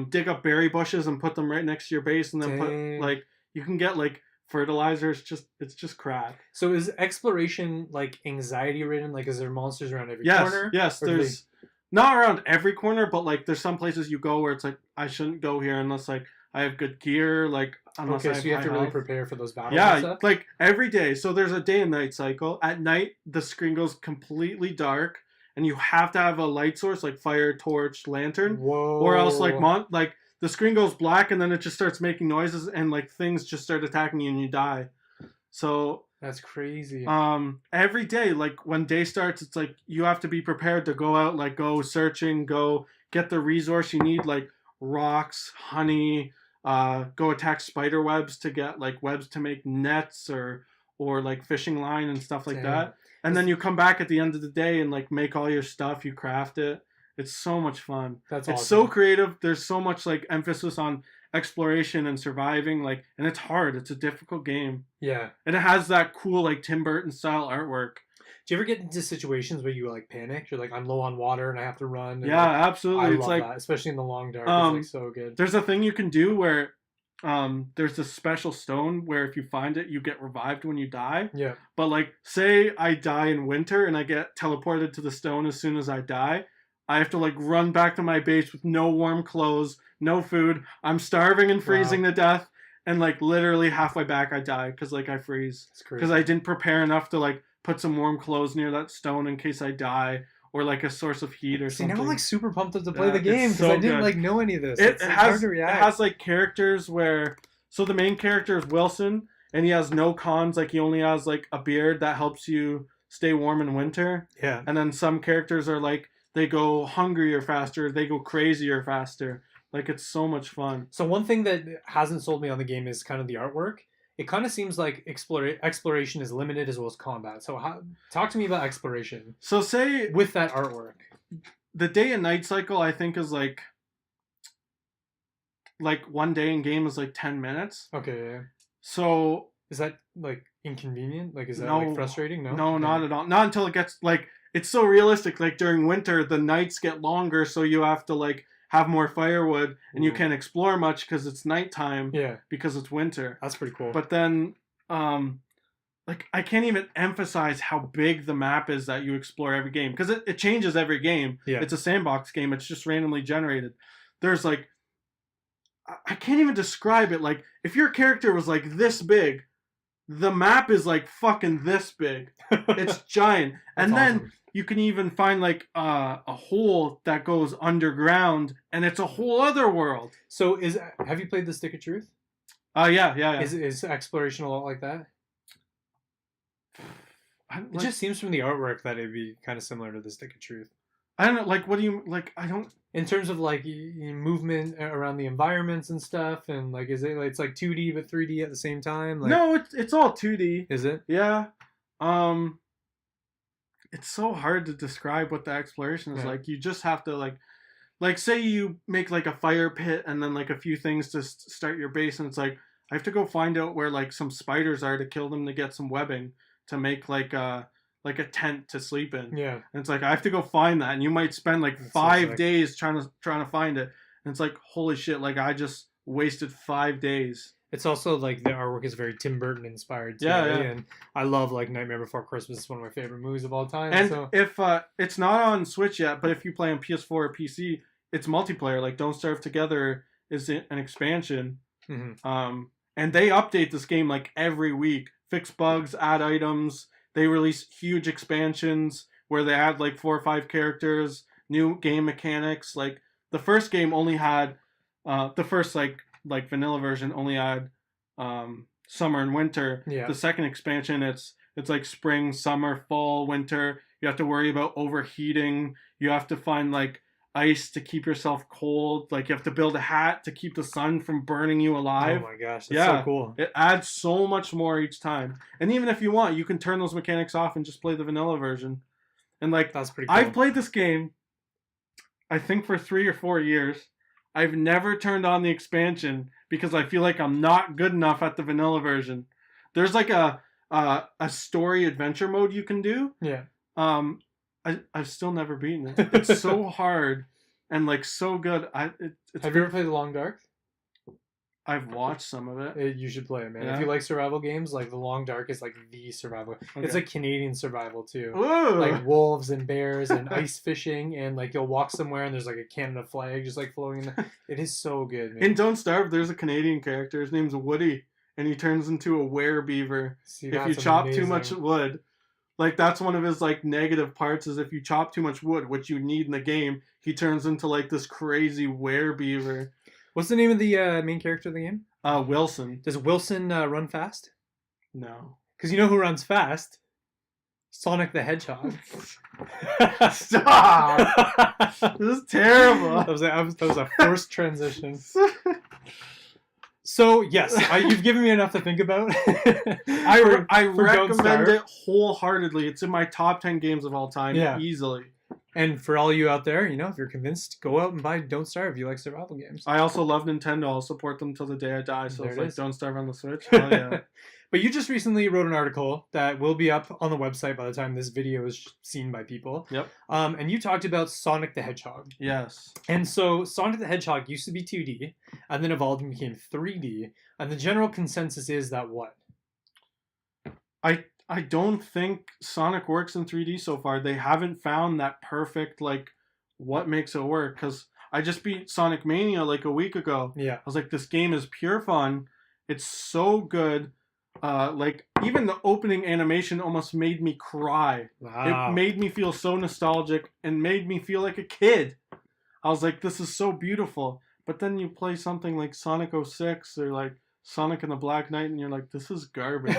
dig up berry bushes and put them right next to your base, and then Dang. put like you can get like fertilizer. It's just crap. So is exploration like anxiety ridden? Like, is there monsters around every Yes, corner? yes. Or do There's not around every corner, but like there's some places you go where it's like I shouldn't go here unless like I have good gear. Like unless Okay, I so you have high to really health. prepare for those battles and Yeah, stuff? like every day. So there's a day and night cycle. At night, the screen goes completely dark, and you have to have a light source like fire, torch, lantern, Whoa. or else like the screen goes black and then it just starts making noises and like things just start attacking you and you die. So That's crazy. every day, like when day starts, it's like you have to be prepared to go out, like go searching, go get the resource you need, like rocks, honey, go attack spider webs to get like webs to make nets or like fishing line and stuff like Dang. that. And then you come back at the end of the day and like make all your stuff, you craft it. It's so much fun. That's It's awesome. so creative. There's so much like emphasis on exploration and surviving, like, and it's hard. It's a difficult game. Yeah. And it has that cool like Tim Burton style artwork. Do you ever get into situations where you like panic? You're like, I'm low on water and I have to run. And, Yeah, like, absolutely. I It's love like that, especially in the Long Dark. It's like so good. there's a thing you can do where there's this special stone where if you find it, you get revived when you die. Yeah. But like, say I die in winter and I get teleported to the stone as soon as I die, I have to like run back to my base with no warm clothes, no food. I'm starving and freezing to death, and like literally halfway back I die because like I freeze It's crazy. because I didn't prepare enough to like put some warm clothes near that stone in case I die, or like a source of heat or See, something. now I'm like super pumped up to play Yeah, the game it's because so I didn't good. like know any of this. It It's like, hard to it react. has like characters where so the main character is Wilson and he has no cons, like he only has like a beard that helps you stay warm in winter. Yeah. And then some characters are like they go hungrier faster, they go crazier faster. Like it's so much fun. So one thing that hasn't sold me on the game is kind of the artwork. It kind of seems like exploration is limited as well as combat. So talk to me about exploration So say with that artwork. the day and night cycle I think is like one day in game is like 10 minutes. Okay. Yeah. So Is that like inconvenient? Like, is that No. like frustrating? No. no, Okay. not at all. Not until it gets like it's so realistic. Like during winter, the nights get longer, so you have to like have more firewood, and you Ooh. can't explore much because it's nighttime Yeah, because it's winter. that's pretty cool. But then, like I can't even emphasize how big the map is that you explore every game because it changes every game. Yeah. It's a sandbox game. It's just randomly generated. There's like I can't even describe it. Like if your character was like this big, the map is like fucking this big. It's giant. That's And then awesome. you can even find like a hole that goes underground, and it's a whole other world. So have you played the Stick of Truth? Yeah. Is exploration a lot like that? Like, It just seems from the artwork that it'd be kind of similar to the Stick of Truth. I don't know. Like, what do you like? I don't. In terms of like movement around the environments and stuff, and like, is it like it's like 2D but 3D at the same time? Like, No, it's all 2D. is it? Yeah. It's so hard to describe what the exploration is like. You just have to like say you make like a fire pit and then like a few things to start your base, and it's like I have to go find out where like some spiders are to kill them to get some webbing to make like a tent to sleep in. Yeah. And it's like I have to go find that, and you might spend like That's 5 days trying to find it. And it's like holy shit, like I just wasted 5 days. It's also like the artwork is very Tim Burton inspired too. Yeah, yeah. And I love like Nightmare Before Christmas. It's one of my favorite movies of all time. And so if it's not on Switch yet, but if you play on PS4 or PC, it's multiplayer. Like Don't Starve Together is an expansion. And they update this game like every week, fix bugs, add items. They release huge expansions where they add like 4 or 5 characters, new game mechanics. Like the first game only had the first like vanilla version only had summer and winter. Yeah. The second expansion it's like spring, summer, fall, winter. You have to worry about overheating. You have to find like ice to keep yourself cold. Like you have to build a hat to keep the sun from burning you alive. Oh my gosh, that's so cool. It adds so much more each time. And even if you want, you can turn those mechanics off and just play the vanilla version. And like that's pretty cool. I've played this game I think for 3 or 4 years. I've never turned on the expansion because I feel like I'm not good enough at the vanilla version. There's like a story adventure mode you can do. Yeah. I've still never beaten it. It's so hard and like so good. Have you ever played The Long Dark? I've watched some of it. You should play it, man. Yeah. If you like survival games, like The Long Dark is like the survival. Okay. It's like Canadian survival too. Ooh. Like wolves and bears and ice fishing, and like you'll walk somewhere and there's like a Canada flag just like floating in the... It is so good, man. In Don't Starve, there's a Canadian character. His name's Woody, and he turns into a werebeaver if you chop too much wood. Like that's one of his like negative parts is if you chop too much wood, which you need in the game, he turns into like this crazy werebeaver. What's the name of the main character of the game? Wilson. Does Wilson run fast? No. Because you know who runs fast? Sonic the Hedgehog. Stop! This is terrible. That was a forced transition. So yes, you've given me enough to think about. I recommend it wholeheartedly. It's in my top 10 games of all time, easily. And for all you out there, you know, if you're convinced, go out and buy Don't Starve if you like survival games. I also love Nintendo. I'll support them till the day I die. So it's like Don't Starve on the Switch. Hell yeah. But you just recently wrote an article that will be up on the website by the time this video is seen by people. Yep. And you talked about Sonic the Hedgehog. Yes. And so Sonic the Hedgehog used to be 2D, and then evolved and became 3D. And the general consensus is that what? I don't think Sonic works in 3D so far. They haven't found that perfect, like, what makes it work. Because I just beat Sonic Mania like a week ago. Yeah. I was like, this game is pure fun. It's so good. Like, even the opening animation almost made me cry. Wow. It made me feel so nostalgic and made me feel like a kid. I was like, this is so beautiful. But then you play something like Sonic 06 or like Sonic and the Black Knight, and you're like, this is garbage.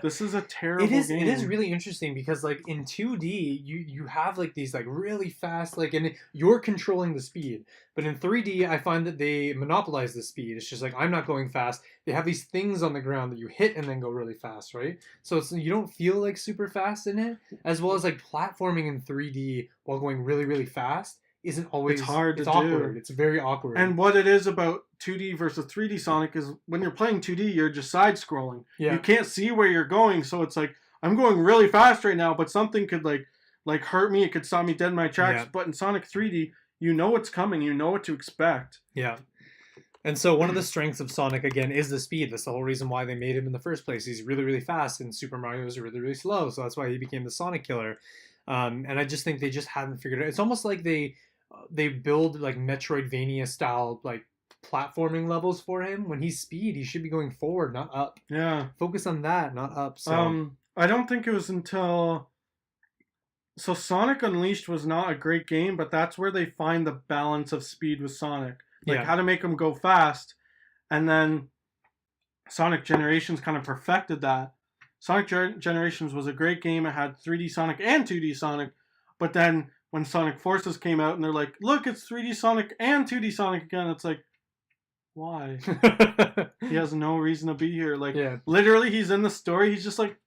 This is a terrible game. It is really interesting because like in 2D, you have like these like really fast, like, and you're controlling the speed. But in 3D, I find that they monopolize the speed. It's just like, I'm not going fast. They have these things on the ground that you hit and then go really fast, right? So you don't feel like super fast in it, as well as like platforming in 3D while going really, really fast isn't always... It's hard to awkward. do. It's very awkward. And what it is about 2D versus 3D Sonic is when you're playing 2D, you're just side-scrolling. Yeah. You can't see where you're going, so it's like, I'm going really fast right now, but something could like hurt me. It could stop me dead in my tracks. Yeah. But in Sonic 3D, you know what's coming. You know what to expect. Yeah. And so one of the strengths of Sonic, again, is the speed. That's the whole reason why they made him in the first place. He's really, really fast, and Super Mario is really, really slow. So that's why he became the Sonic Killer. And I just think they just haven't figured it out. It's almost like they build like Metroidvania style like platforming levels for him. When he's speed, he should be going forward, not up. Yeah. Focus on that, not up. So I don't think it was until... So Sonic Unleashed was not a great game, but that's where they find the balance of speed with Sonic. Like how to make him go fast. And then Sonic Generations kind of perfected that. Sonic Generations was a great game. It had 3D Sonic and 2D Sonic. But then when Sonic Forces came out and they're like, look, it's 3D Sonic and 2D Sonic again. It's like, why? He has no reason to be here. Like, literally, he's in the story. He's just like,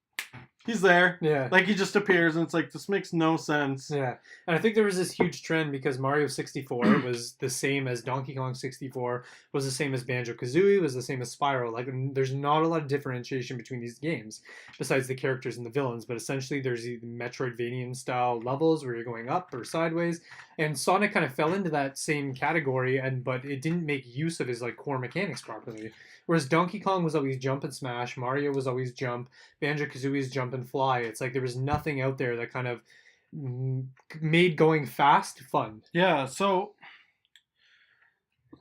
he's there. Yeah. Like, he just appears, and it's like, this makes no sense. Yeah. And I think there was this huge trend because Mario 64 was the same as Donkey Kong 64, was the same as Banjo-Kazooie, was the same as Spyro. Like, there's not a lot of differentiation between these games, besides the characters and the villains. But essentially, there's the Metroidvania-style levels where you're going up or sideways. And Sonic kind of fell into that same category, but it didn't make use of his, like, core mechanics properly. Whereas Donkey Kong was always jump and smash, Mario was always jump, Banjo-Kazooie's jump and fly. It's like there was nothing out there that kind of made going fast fun. Yeah, so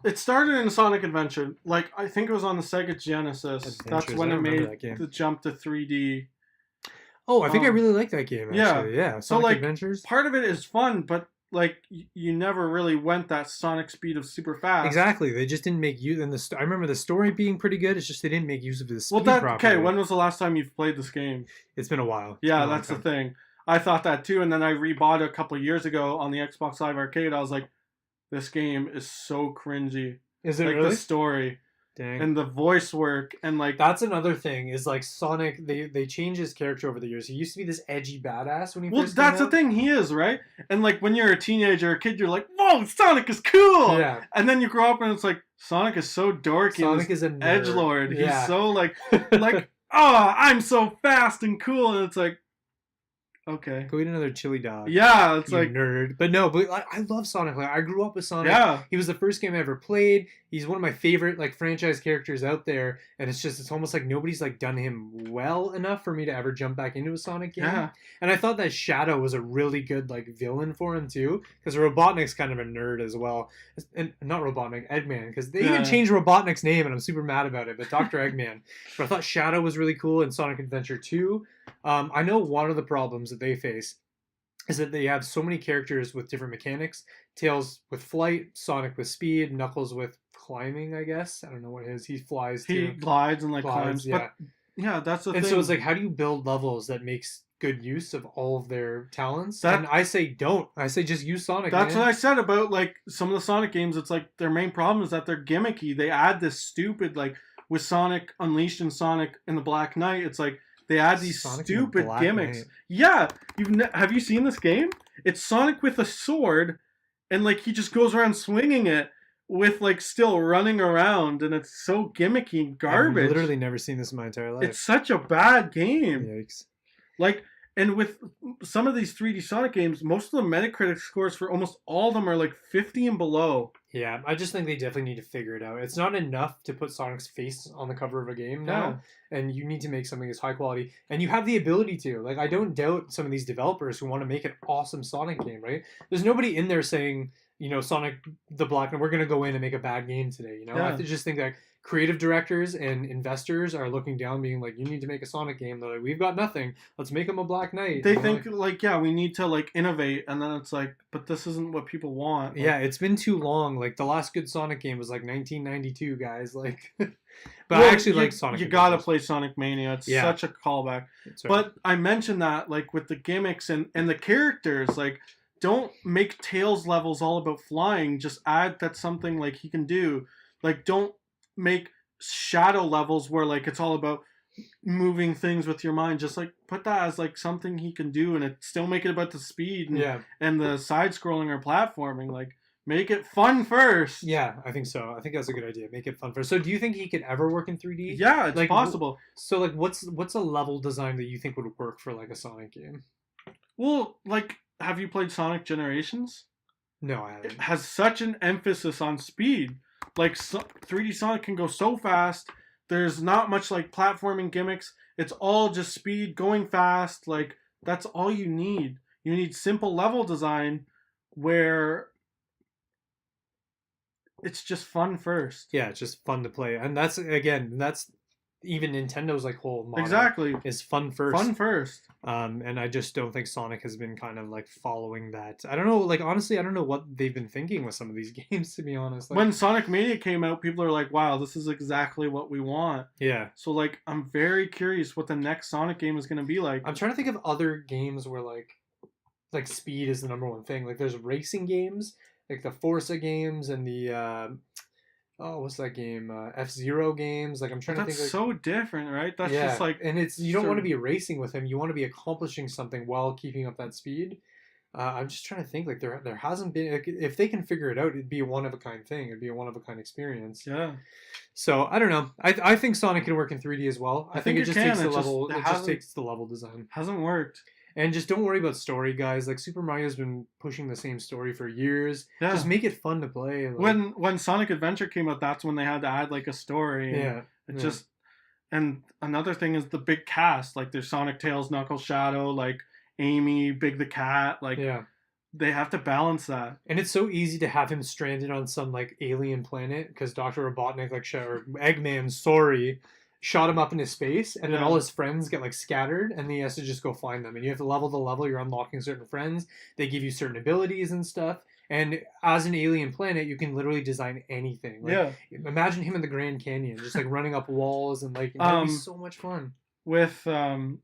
it started in Sonic Adventure. Like, I think it was on the Sega Genesis. That's when it made the jump to 3D. Oh, I think I really like that game, actually. Yeah, so, like, Adventures. Part of it is fun, but like you never really went that Sonic speed of super fast. Exactly. They just didn't make use. And I remember the story being pretty good. It's just they didn't make use of the speed properly. Okay, when was the last time you've played this game? It's been a while. Yeah, that's the thing. I thought that too, and then I rebought it a couple of years ago on the Xbox Live Arcade. I was like, this game is so cringy. Is it like really? The story. Dang. And the voice work and like that's another thing is like Sonic they changed his character over the years. He used to be this edgy badass when he first came out. That's the thing, he is, right? And like when you're a teenager or a kid, you're like, whoa, Sonic is cool. Yeah. And then you grow up and it's like Sonic is so dorky. Sonic is an edgelord. He's so like oh, I'm so fast and cool, and it's like, okay, go eat another chili dog. Yeah, it's like nerd. But no, but I love Sonic. Like I grew up with Sonic. Yeah, he was the first game I ever played. He's one of my favorite like franchise characters out there, and it's almost like nobody's like done him well enough for me to ever jump back into a Sonic game. Yeah, and I thought that Shadow was a really good like villain for him too, because Robotnik's kind of a nerd as well, and not Robotnik, Eggman, because they even changed Robotnik's name, and I'm super mad about it. But Dr. Eggman. But I thought Shadow was really cool in Sonic Adventure 2. I know one of the problems that they face is that they have so many characters with different mechanics. Tails with flight, Sonic with speed, Knuckles with climbing, I guess. I don't know what it is. He flies too. He glides and climbs. Yeah. But yeah, that's the thing. And so it's like, how do you build levels that makes good use of all of their talents? And I say don't. I say just use Sonic. That's what I said about like some of the Sonic games. It's like their main problem is that they're gimmicky. They add this stupid, like with Sonic Unleashed and Sonic in the Black Knight, it's like they add these stupid gimmicks. Yeah, have you seen this game? It's Sonic with a sword, and like he just goes around swinging it with like still running around, and it's so gimmicky and garbage. I've literally never seen this in my entire life. It's such a bad game. Yikes. Like, and with some of these 3D Sonic games, most of the Metacritic scores for almost all of them are like 50 and below. Yeah, I just think they definitely need to figure it out. It's not enough to put Sonic's face on the cover of a game now, and you need to make something as high quality. And you have the ability to. Like, I don't doubt some of these developers who want to make an awesome Sonic game, right? There's nobody in there saying, you know, Sonic the Black, and we're going to go in and make a bad game today, you know? I just think that creative directors and investors are looking down being like, you need to make a Sonic game. They're like, we've got nothing. Let's make them a Black Knight. They think like, yeah, we need to like innovate. And then it's like, but this isn't what people want. Like, yeah, it's been too long. Like the last good Sonic game was like 1992, guys. Like, but I actually like Sonic. You got to play Sonic Mania. It's such a callback. Right. But I mentioned that like with the gimmicks and the characters, like don't make Tails levels all about flying. Just add that's something like he can do. Like don't make Shadow levels where like it's all about moving things with your mind. Just like put that as like something he can do, and it still make it about the speed and the side scrolling or platforming. Like make it fun first. Yeah, I think so. I think that's a good idea. Make it fun first. So do you think he could ever work in 3D? Yeah, it's like, possible. So like what's a level design that you think would work for like a Sonic game? Well, like have you played Sonic Generations? No, I haven't. It has such an emphasis on speed. Like 3D Sonic can go so fast. There's not much like platforming gimmicks. It's all just speed, going fast. Like that's all you need. You need simple level design where it's just fun first. Yeah, it's just fun to play. And that's even Nintendo's like whole motto is fun first. Fun first. And I just don't think Sonic has been kind of like following that. I don't know, like honestly, I don't know what they've been thinking with some of these games, to be honest. Like, when Sonic Mania came out, people are like, wow, this is exactly what we want. Yeah. So like I'm very curious what the next Sonic game is gonna be like. I'm trying to think of other games where like like speed is the number one thing. Like there's racing games, like the Forza games and the what's that game? F-Zero games. Like I'm But trying to think. that's Like, so different, right? That's yeah, just like and it's you don't want to sort be racing with him. You want to be accomplishing something while keeping up that speed. I'm just trying to think. Like there hasn't been. Like, if they can figure it out, it'd be a one of a kind thing. It'd be a one of a kind experience. yeah. So I don't know. I think Sonic can work in 3D as well. I think it it just can. takes the It just- level. it It just hasn't- takes the level design. Hasn't worked. And just don't worry about story, guys. Like Super Mario's been pushing the same story for years. Yeah. Just make it fun to play. Like, When Sonic Adventure came out, that's when they had to add like a story. And yeah, It yeah. just and another thing is the big cast. Like there's Sonic, Tails, Knuckles, Shadow, like Amy, Big the Cat. Like yeah. they have to balance that. And it's so easy to have him stranded on some like alien planet because Dr. Robotnik, like or Eggman, sorry, shot him up into space, and then Yeah. all his friends get like scattered, and then he has to just go find them. And you have to level the level. You're unlocking certain friends. They give you certain abilities and stuff. And as an alien planet, you can literally design anything. Like, Yeah. imagine him in the Grand Canyon, just like running up walls and like that'd be so much fun. With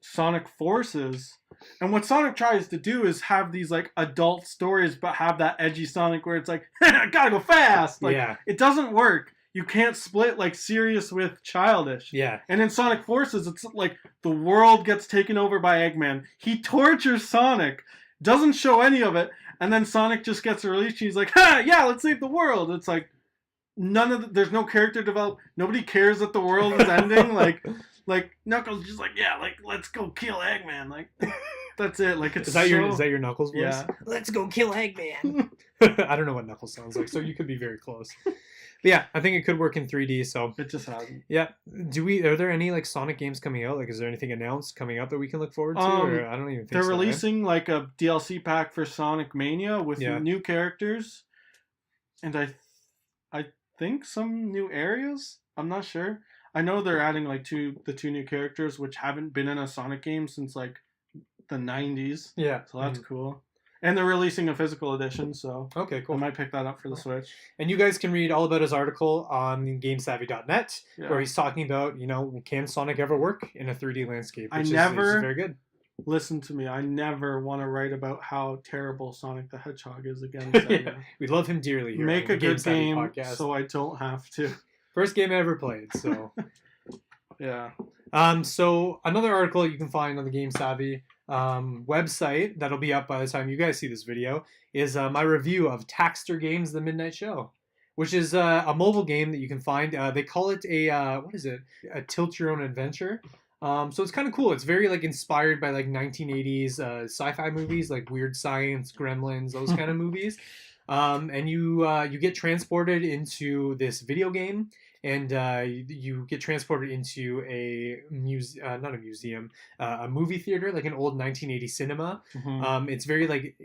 Sonic Forces, and what Sonic tries to do is have these like adult stories, but have that edgy Sonic where it's like, gotta go fast. Like yeah, it doesn't work. You can't split like serious with childish. yeah, And in Sonic Forces, it's like the world gets taken over by Eggman. He tortures Sonic, doesn't show any of it, and then Sonic just gets released. And he's like, "Ha, yeah, let's save the world." It's like there's no character developed. Nobody cares that the world is ending. like Knuckles just like, yeah, like let's go kill Eggman. Like that's it. Like it's is that your Knuckles voice? Yeah. Let's go kill Eggman. I don't know what Knuckles sounds like, so you could be very close. But yeah, I think it could work in 3D. So It just hasn't. yeah, are there any like Sonic games coming out? Like, is there anything announced coming up that we can look forward to? Or I don't even think They're so, right? releasing like a DLC pack for Sonic Mania with Yeah. new characters, and I think some new areas. I'm not sure. I know they're adding like the two new characters which haven't been in a Sonic game since like the 90s. Yeah, So that's cool. And they're releasing a physical edition, so okay, I cool. might pick that up for the Switch. And you guys can read all about his article on GameSavvy.net, Yeah. where he's talking about, can Sonic ever work in a 3D landscape? I Which never- is very good. Listen to me. I never want to write about how terrible Sonic the Hedgehog is again. Yeah, we love him dearly here. Make on a the good GameSavvy game podcast. so I don't have to. First game I ever played. So, Yeah. so another article you can find on the Game Savvy website that'll be up by the time you guys see this video is my review of Takster Games: The Midnight Show, which is a mobile game that you can find. They call it a a tilt your own adventure. So it's kind of cool. It's very like inspired by like 1980s sci-fi movies, like Weird Science, Gremlins, those kind of movies. And you get transported into this video game, and you get transported into a not a museum, a movie theater, like an old 1980 cinema. Mhm. It's very like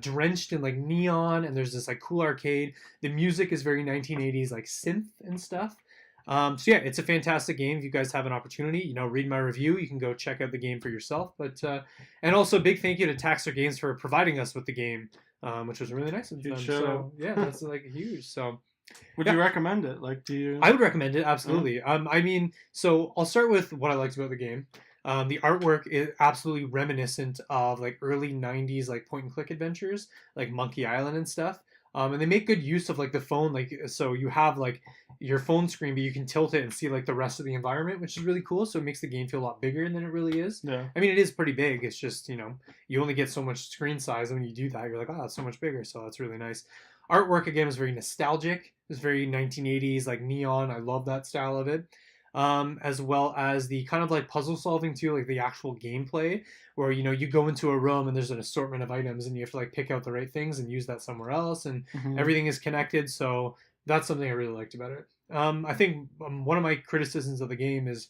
drenched in like neon, and there's this like cool arcade. The music is very 1980s like synth and stuff. So yeah, it's a fantastic game. If you guys have an opportunity, read my review. You can go check out the game for yourself. But and also big thank you to Takster Games for providing us with the game, which was really nice of them. Huge shout So out. yeah, that's like huge. So Would you recommend it? Like, do you? I would recommend it absolutely. I mean, so I'll start with what I liked about the game. The artwork is absolutely reminiscent of like early 90s like point and click adventures, like Monkey Island and stuff. And they make good use of like the phone, like so you have like your phone screen, but you can tilt it and see like the rest of the environment, which is really cool. So it makes the game feel a lot bigger than it really is. Yeah. I mean, it is pretty big. It's just you only get so much screen size, and when you do that, you're like, oh, it's so much bigger. So that's really nice. Artwork again was very nostalgic. It's very 1980s, like neon. I love that style of it. As well as the kind of like puzzle solving too, like the actual gameplay, where you go into a room and there's an assortment of items, and you have to like pick out the right things and use that somewhere else, and Mhm. everything is connected. So that's something I really liked about it. I think one of my criticisms of the game is,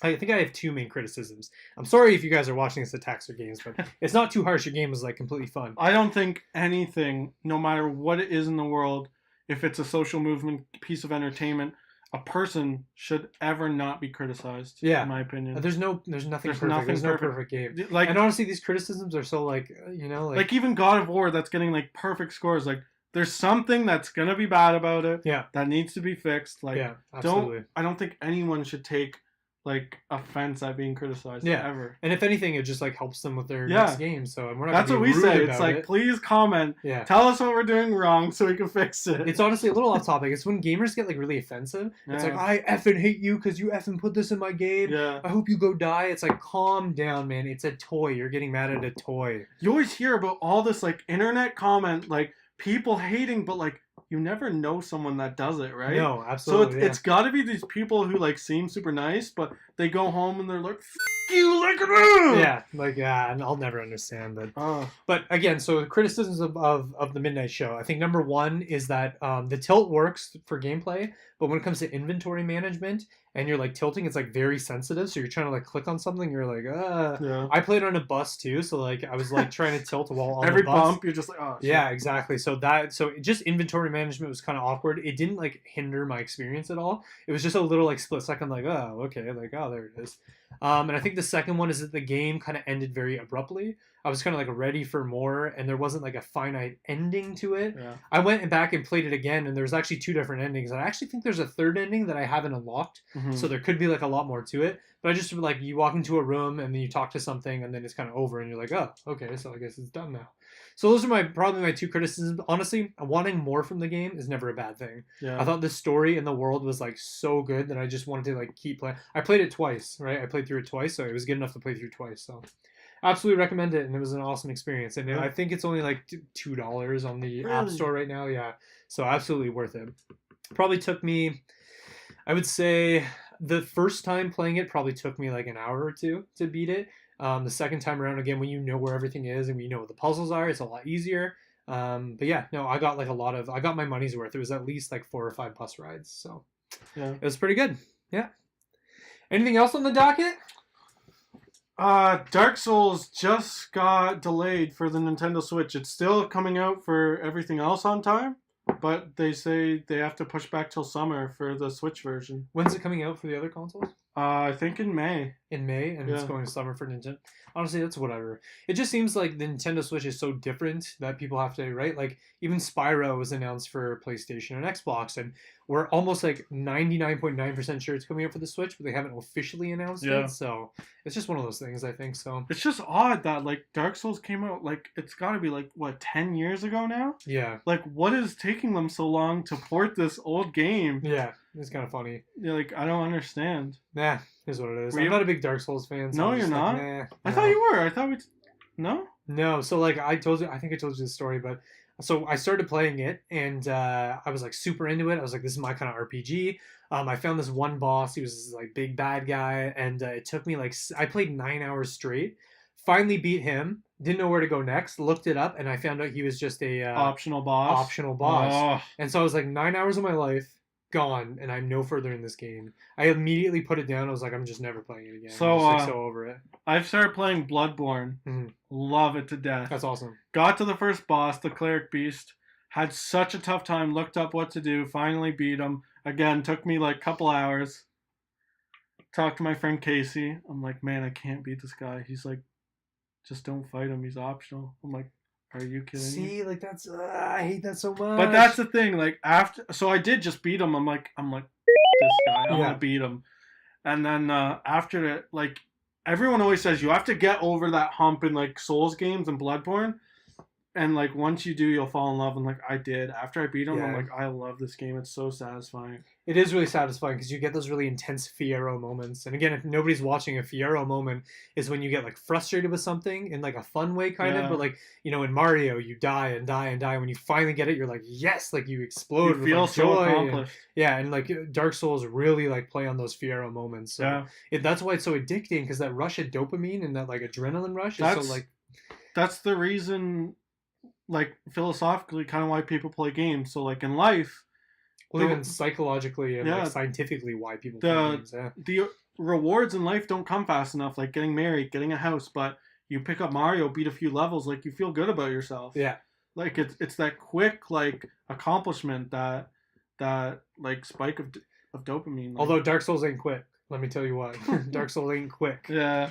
I think I have two main criticisms. I'm sorry if you guys are watching this at Takster Games, but it's not too harsh. Your game is like completely fun. I don't think anything, no matter what it is in the world, if it's a social movement piece of entertainment, a person should ever not be criticized. Yeah. In my opinion. There's nothing There's perfect. nothing There's no perfect. perfect game. Like, And honestly, these criticisms are so like like even God of War that's getting like perfect scores. Like there's something that's gonna be bad about it. Yeah. That needs to be fixed. Like yeah, absolutely. I don't think anyone should take like offense at being criticized ever. And if anything, it just like helps them with their Yeah. next game. So and we're not That's gonna what be we rude say. about It's like, it. please comment. Yeah. Tell us what we're doing wrong so we can fix it. It's honestly a little off topic. It's when gamers get like really offensive. It's like, I effing hate you because you effing put this in my game. Yeah. I hope you go die. It's like, calm down, man. It's a toy. You're getting mad at a toy. You always hear about all this like internet comment, like people hating, but like you never know someone that does it, right? No, absolutely. So it's got to be these people who like seem super nice, but they go home and they're like, "F you, like it." Yeah, like and I'll never understand that. But again, so the criticisms of the Midnight Show. I think number one is that the tilt works for gameplay, but when it comes to inventory management and you're like tilting, it's like very sensitive. So you're trying to like click on something, you're like, Yeah. I played on a bus too, so like I was like trying to tilt while on Every the bus. bump, you're just like, oh. Shit. Yeah, exactly. So just inventory management was kind of awkward. It didn't like hinder my experience at all. It was just a little like split second, like, oh, okay, like, oh, there it is. And I think the second one is that the game kind of ended very abruptly. I was kind of like ready for more, and there wasn't like a finite ending to it. Yeah. I went back and played it again, and there's actually two different endings. And I actually think there's a third ending that I haven't unlocked, so there could be like a lot more to it. But I just like you walk into a room and then you talk to something, and then it's kind of over, and you're like, oh, okay, so I guess it's done now. So those are probably my two criticisms. Honestly, wanting more from the game is never a bad thing. Yeah. I thought the story and the world was like so good that I just wanted to like keep playing. I played it twice, right? I played through it twice, so it was good enough to play through twice. So absolutely recommend it, and it was an awesome experience. And I think it's only like $2 on the App Store right now. Yeah, so absolutely worth it. Probably took me, I would say, the first time playing it probably took me like an hour or two to beat it. The second time around, again, when you know where everything is and when you know what the puzzles are, it's a lot easier. But yeah, no, I got like I got my money's worth. It was at least like 4 or 5 bus rides, so yeah, it was pretty good. Yeah. Anything else on the docket? Dark Souls just got delayed for the Nintendo Switch. It's still coming out for everything else on time, but they say they have to push back till summer for the Switch version. When's it coming out for the other consoles? I think in May. In May, and it's going to summer for Nintendo. Honestly, that's whatever. It just seems like the Nintendo Switch is so different that people have to, right? Like, even Spyro was announced for PlayStation and Xbox, and we're almost like 99.9% sure it's coming out for the Switch, but they haven't officially announced it. So it's just one of those things, I think. So it's just odd that like Dark Souls came out like it's got to be like what 10 years ago now. Yeah. Like, what is taking them so long to port this old game? Yeah, it's kind of funny. Yeah, like I don't understand. Nah, is what it is. I'm not a big Dark Souls fan. So no, you're not. Like, nah, I thought you were. I thought we. No. No. So like I think I told you the story, but. So I started playing it, and I was like super into it. I was like, this is my kind of RPG. I found this one boss. He was this like big bad guy, and it took me like I played 9 hours straight. Finally beat him. Didn't know where to go next. Looked it up, and I found out he was just a optional boss. Oh. And so I was like 9 hours of my life gone, and I'm no further in this game. I immediately put it down. I was like, I'm just never playing it again. So I'm just, like, so over it. I've started playing Bloodborne. Love it to death. That's awesome. Got to the first boss, the cleric beast. Had such a tough time. Looked up what to do. Finally beat him. Again, took me like a couple hours. Talked to my friend Casey. I'm like, man, I can't beat this guy. He's like, just don't fight him. He's optional. I'm like, are you kidding me? See, like that's I hate that so much. But that's the thing. Like so I did just beat him. I'm like this guy. I'm gonna beat him. And then after that, like everyone always says, you have to get over that hump in like Souls games and Bloodborne. And like once you do, you'll fall in love. And like I did. After I beat him, I'm like, I love this game. It's so satisfying. It is really satisfying because you get those really intense Fiero moments. And again, if nobody's watching, a Fiero moment is when you get like frustrated with something in like a fun way, kind of. But like, you know, in Mario, you die and die and die. When you finally get it, you're like, yes, like you explode. You feel with, like, so joy. accomplished. And like Dark Souls really like play on those Fiero moments. So that's why it's so addicting, because that rush of dopamine and that like adrenaline rush is so like. That's the reason. Like philosophically, kind of why people play games. So like in life, even psychologically and like scientifically, why people play games. The rewards in life don't come fast enough. Like getting married, getting a house, but you pick up Mario, beat a few levels, like you feel good about yourself. Yeah, like it's that quick like accomplishment that like spike of dopamine. Like. Although Dark Souls ain't quick, let me tell you what. Dark Souls ain't quick. Yeah.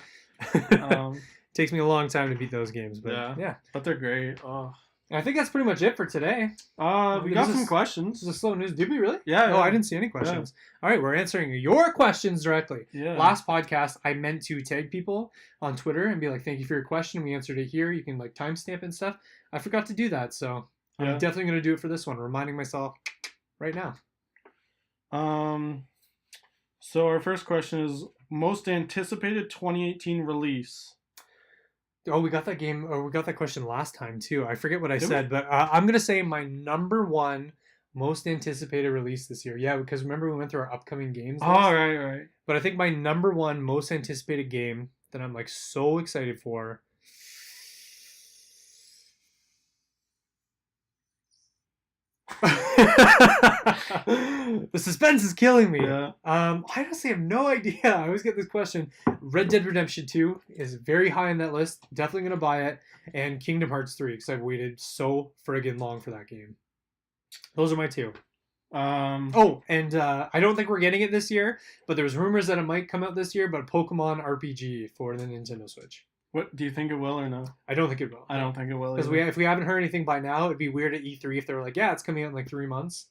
Takes me a long time to beat those games, but yeah. But they're great. Oh. I think that's pretty much it for today. We got some questions. This is slow news. Did we really? Yeah. No, I didn't see any questions. All right, we're answering your questions directly. Yeah. Last podcast, I meant to tag people on Twitter and be like, "Thank you for your question. We answered it here. You can like timestamp and stuff." I forgot to do that, so I'm definitely gonna do it for this one. Reminding myself right now. So our first question is most anticipated 2018 release. Oh, we got that game. Oh, we got that question last time too. I forget what I said, but I'm gonna say my number one most anticipated release this year. Yeah, because remember we went through our upcoming games list? Oh, right. But I think my number one most anticipated game that I'm like so excited for. The suspense is killing me. Yeah. I honestly have no idea. I always get this question. Red Dead Redemption 2 is very high on that list. Definitely gonna buy it. And Kingdom Hearts 3 because I've waited so friggin' long for that game. Those are my two. Oh, and I don't think we're getting it this year, but there's rumors that it might come out this year. But Pokemon RPG for the Nintendo Switch. What do you think it will or no? I don't think it will. I don't think it will. Because if we haven't heard anything by now, it'd be weird at E3 if they were like, yeah, it's coming out in like 3 months.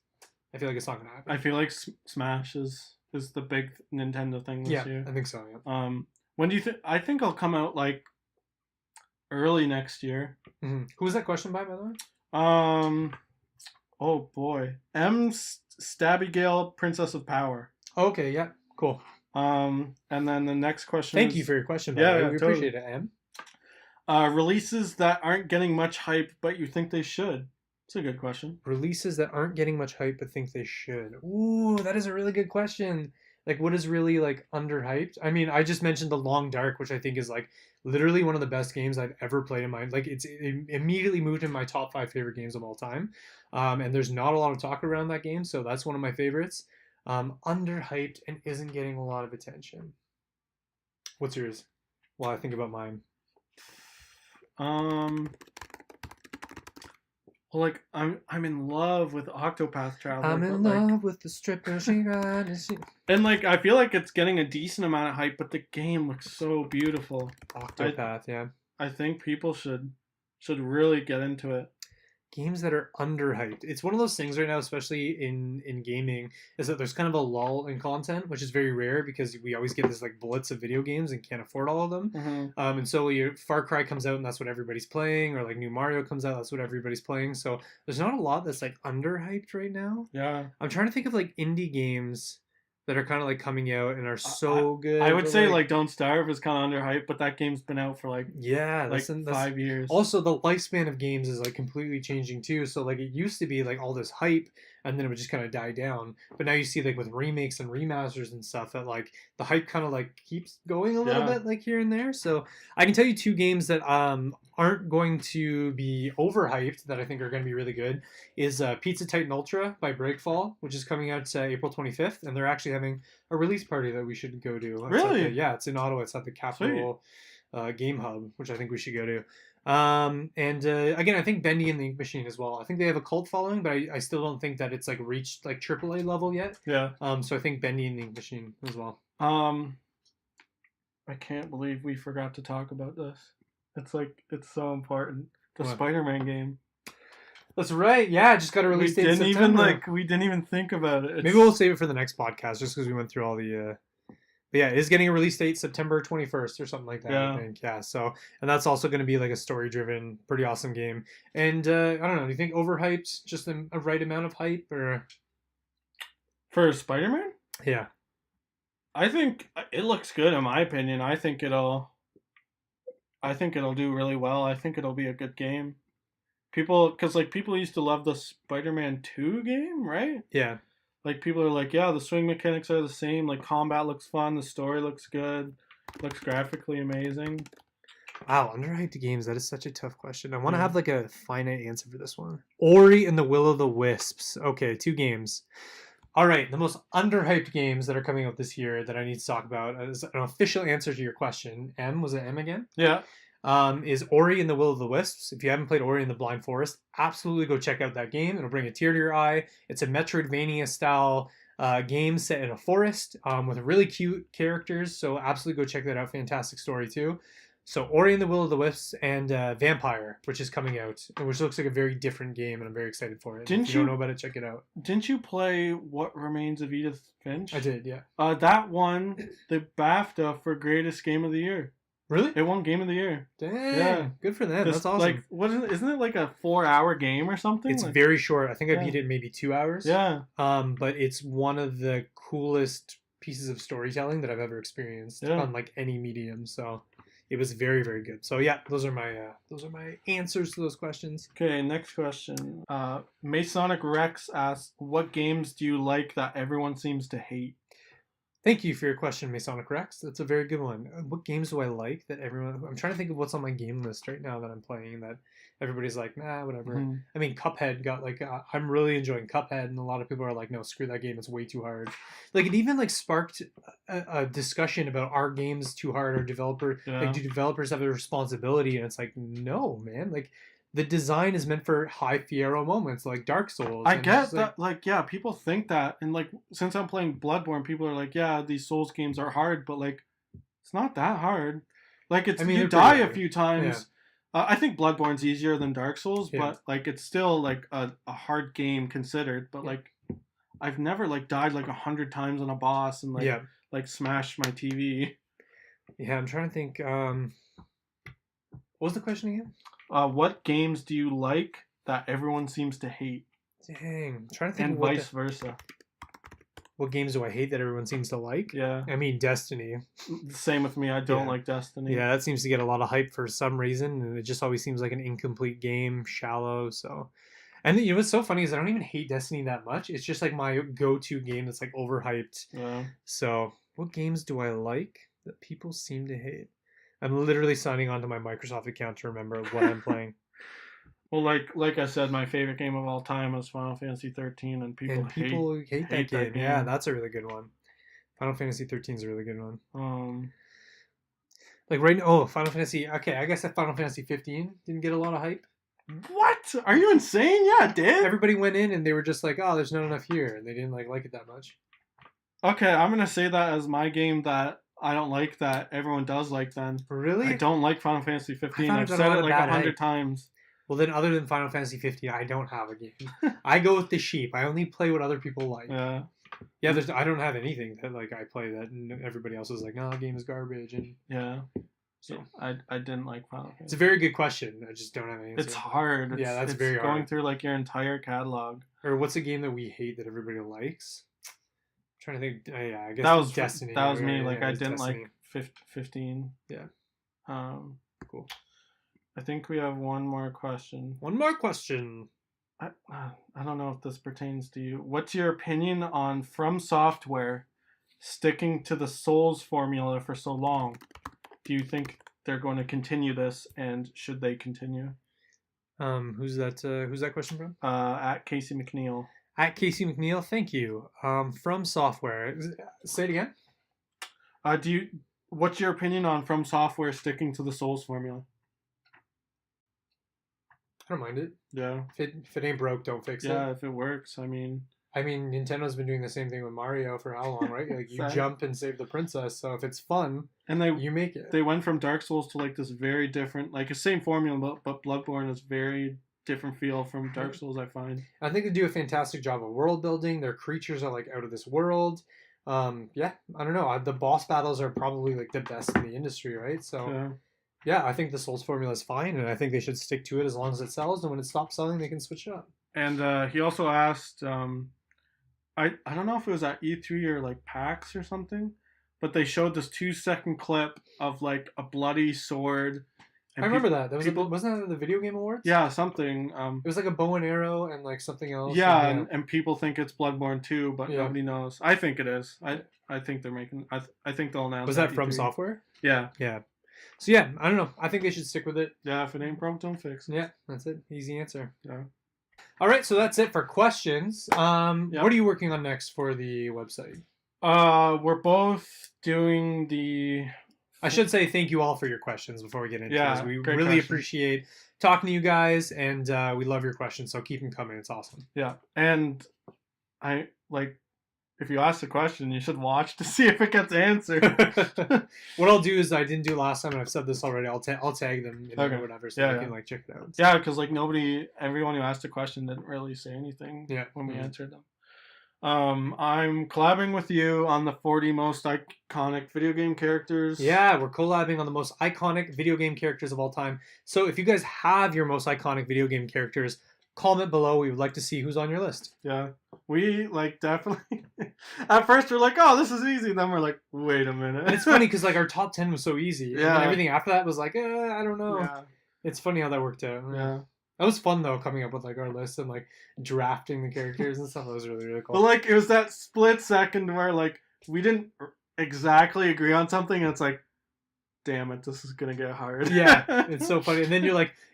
I feel like it's not gonna happen. I feel like Smash is the big Nintendo thing this year. I think so. Yeah. When do you think? I think it'll come out like early next year. Mm-hmm. Who was that question by the way? Oh boy, Stabigale, Princess of Power. Okay. Yeah. Cool. And then the next question. Thank you for your question. By the way. We appreciate it, Em. Releases that aren't getting much hype, but you think they should. It's a good question. Releases that aren't getting much hype, but think they should. Ooh, that is a really good question. Like, what is really like underhyped? I mean, I just mentioned The Long Dark, which I think is like literally one of the best games I've ever played in my like. It immediately moved in my top 5 favorite games of all time. And there's not a lot of talk around that game, so that's one of my favorites. Underhyped and isn't getting a lot of attention. What's yours? While I think about mine. Like I'm in love with Octopath Traveler. I'm in love with the stripper. And like I feel like it's getting a decent amount of hype, but the game looks so beautiful. Octopath, yeah. I think people should really get into it. Games that are underhyped. It's one of those things right now, especially in gaming, is that there's kind of a lull in content, which is very rare because we always get this like blitz of video games and can't afford all of them. Mm-hmm. And so Far Cry comes out and that's what everybody's playing, or like new Mario comes out, that's what everybody's playing. So there's not a lot that's like underhyped right now. Yeah. I'm trying to think of like indie games that are kind of like coming out and are so good. I would say like Don't Starve is kind of underhyped, but that game's been out for like 5 years. Also, the lifespan of games is like completely changing too. So like it used to be like all this hype, and then it would just kind of die down. But now you see like with remakes and remasters and stuff that like the hype kind of like keeps going a little bit like here and there. So I can tell you 2 games that aren't going to be overhyped that I think are going to be really good is Pizza Titan Ultra by Breakfall, which is coming out April 25th, and they're actually having a release party that we should go to. Really? Yeah, it's in Ottawa. It's at the Capital Game Hub, which I think we should go to. Again, I think Bendy and the Ink Machine as well. I think they have a cult following, but I still don't think that it's like reached like AAA level yet. Yeah. So I think Bendy and the Ink Machine as well. I can't believe we forgot to talk about this. It's so important. The What? Spider-Man game. That's right. Yeah, I just got a release date in September. We didn't even think about it. Maybe we'll save it for the next podcast, just because we went through all the. But yeah, it is getting a release date September 21st or something like that. Yeah. I think. Yeah. So, and that's also going to be like a story-driven, pretty awesome game. And I don't know. Do you think overhyped? Just a right amount of hype, or for Spider-Man? Yeah. I think it looks good in my opinion. I think it'll do really well. I think it'll be a good game. People used to love the Spider-Man 2 game, right? Yeah. Like people are like, yeah, the swing mechanics are the same. Like combat looks fun. The story looks good. Looks graphically amazing. Wow, underhyped games. That is such a tough question. I want to have like a finite answer for this one. Ori and the Will of the Wisps. Okay, 2 games. All right, the most underhyped games that are coming out this year that I need to talk about as an official answer to your question. Was it M again? Yeah. Is Ori and the Will of the Wisps. If you haven't played Ori and the Blind Forest, absolutely go check out that game. It'll bring a tear to your eye. It's a Metroidvania style game set in a forest with really cute characters. So absolutely go check that out. Fantastic story too. So Ori and the Will of the Wisps and Vampire, which is coming out, which looks like a very different game, and I'm very excited for it. If you don't know about it, check it out. Didn't you play What Remains of Edith Finch? I did, yeah. That won the BAFTA for greatest game of the year. Really? It won game of the year. Dang, yeah. Good for them. That's awesome. Like, what is it? Isn't it like a 4-hour game or something? It's like, very short. I think I beat it in maybe 2 hours. Yeah. But it's one of the coolest pieces of storytelling that I've ever experienced on like any medium. So it was very, very good. So yeah, those are my answers to those questions. Okay, next question. Masonic Rex asks, "What games do you like that everyone seems to hate?" Thank you for your question, Masonic Rex. That's a very good one. What games do I like that everyone... I'm trying to think of what's on my game list right now that I'm playing that everybody's like, nah, whatever. Mm-hmm. I mean, Cuphead got like... I'm really enjoying Cuphead, and a lot of people are like, no, screw that game. It's way too hard. Like, it even like sparked a discussion about are games too hard or like, do developers have a responsibility? And it's like, no, man. Like, the design is meant for high Fiero moments, like Dark Souls. I get that, like, yeah, people think that, and like, since I'm playing Bloodborne, people are like, yeah, these Souls games are hard, but like, it's not that hard. Like, it's you die a few times. Yeah. I think Bloodborne's easier than Dark Souls, but like, it's still like a hard game considered. But like, I've never like died like 100 times on a boss and like smashed my TV. Yeah, I'm trying to think. What was the question again? What games do you like that everyone seems to hate? Dang, I'm trying to think. And vice versa. What games do I hate that everyone seems to like? Yeah. I mean, Destiny. Same with me. I don't like Destiny. Yeah, that seems to get a lot of hype for some reason, and it just always seems like an incomplete game, shallow. So, and you know what's so funny is I don't even hate Destiny that much. It's just like my go-to game that's like overhyped. Yeah. So, what games do I like that people seem to hate? I'm literally signing on to my Microsoft account to remember what I'm playing. Well, like I said, my favorite game of all time was Final Fantasy 13, and people hate that game. Yeah, that's a really good one. Final Fantasy 13 is a really good one. Like Final Fantasy. Okay, I guess that Final Fantasy 15 didn't get a lot of hype. What? Are you insane? Yeah, it did. Everybody went in and they were just like, "Oh, there's not enough here," and they didn't like it that much. Okay, I'm gonna say that as my game that I don't like that everyone does like. Then really, I don't like Final Fantasy 15. I've said it like 100 times. Well, then, other than Final Fantasy 15, I don't have a game. I go with the sheep. I only play what other people like. Yeah. Yeah, I don't have anything that like I play that everybody else is like, no, the game is garbage. And yeah. So I didn't like Final Fantasy. It's a very good question. I just don't have an answer. It's hard. That's very hard. Going through like your entire catalog. Or what's a game that we hate that everybody likes? I'm trying to think. Yeah, I guess that was Destiny. That was me. Like I didn't like 15. Yeah. Cool. I think we have one more question. One more question. I don't know if this pertains to you. What's your opinion on From Software sticking to the Souls formula for so long? Do you think they're going to continue this, and should they continue? Who's that question from? At Casey McNeil. At Casey McNeil, thank you. From Software. Say it again. What's your opinion on From Software sticking to the Souls formula? I don't mind it. Yeah. If it ain't broke, don't fix it. Yeah, if it works, I mean, Nintendo's been doing the same thing with Mario for how long, right? Like you jump and save the princess. So if it's fun, and you make it. They went from Dark Souls to like this very different, like the same formula, but Bloodborne is very different feel from Dark Souls. I find. I think they do a fantastic job of world building. Their creatures are like out of this world. Yeah, I don't know. The boss battles are probably like the best in the industry, right? So. Yeah, I think the Souls formula is fine, and I think they should stick to it as long as it sells. And when it stops selling, they can switch it up. And he also asked, I don't know if it was at E3 or like PAX or something, but they showed this 2-second clip of like a bloody sword. And I remember that. Wasn't that at the Video Game Awards? Yeah, something. It was like a bow and arrow and like something else. Yeah, and people think it's Bloodborne 2, but nobody knows. I think it is. I think they're making. I think they'll announce. Was that From Software? Yeah. Yeah. So yeah, I don't know. I think they should stick with it. Yeah, if it ain't broke, don't fix it. Yeah, that's it. Easy answer. Yeah. All right, so that's it for questions. What are you working on next for the website? We're both doing the... I should say thank you all for your questions before we get into this. We really questions. appreciate talking to you guys, and we love your questions, so keep them coming. It's awesome. Yeah, and I like... if you ask the question, you should watch to see if it gets answered. What I'll do is I didn't do last time, and I've said this already. I'll tag them in Okay. or whatever, so Yeah, they yeah. can like check it out. Yeah, because like everyone who asked a question didn't really say anything when we answered them. I'm collabing with you on the 40 most iconic video game characters. Yeah, we're collabing on the most iconic video game characters of all time. So if you guys have your most iconic video game characters, comment below. We would like to see who's on your list. Yeah, we like definitely. At first, we're like, "Oh, this is easy." Then we're like, "Wait a minute." And it's funny because like our top 10 was so easy. Yeah. And everything after that was like, I don't know. Yeah. It's funny how that worked out. Yeah. That was fun though, coming up with like our list and like drafting the characters and stuff. That was really, really cool. But like, it was that split second where like we didn't exactly agree on something, and it's like, damn it, this is gonna get hard. Yeah, it's so funny. And then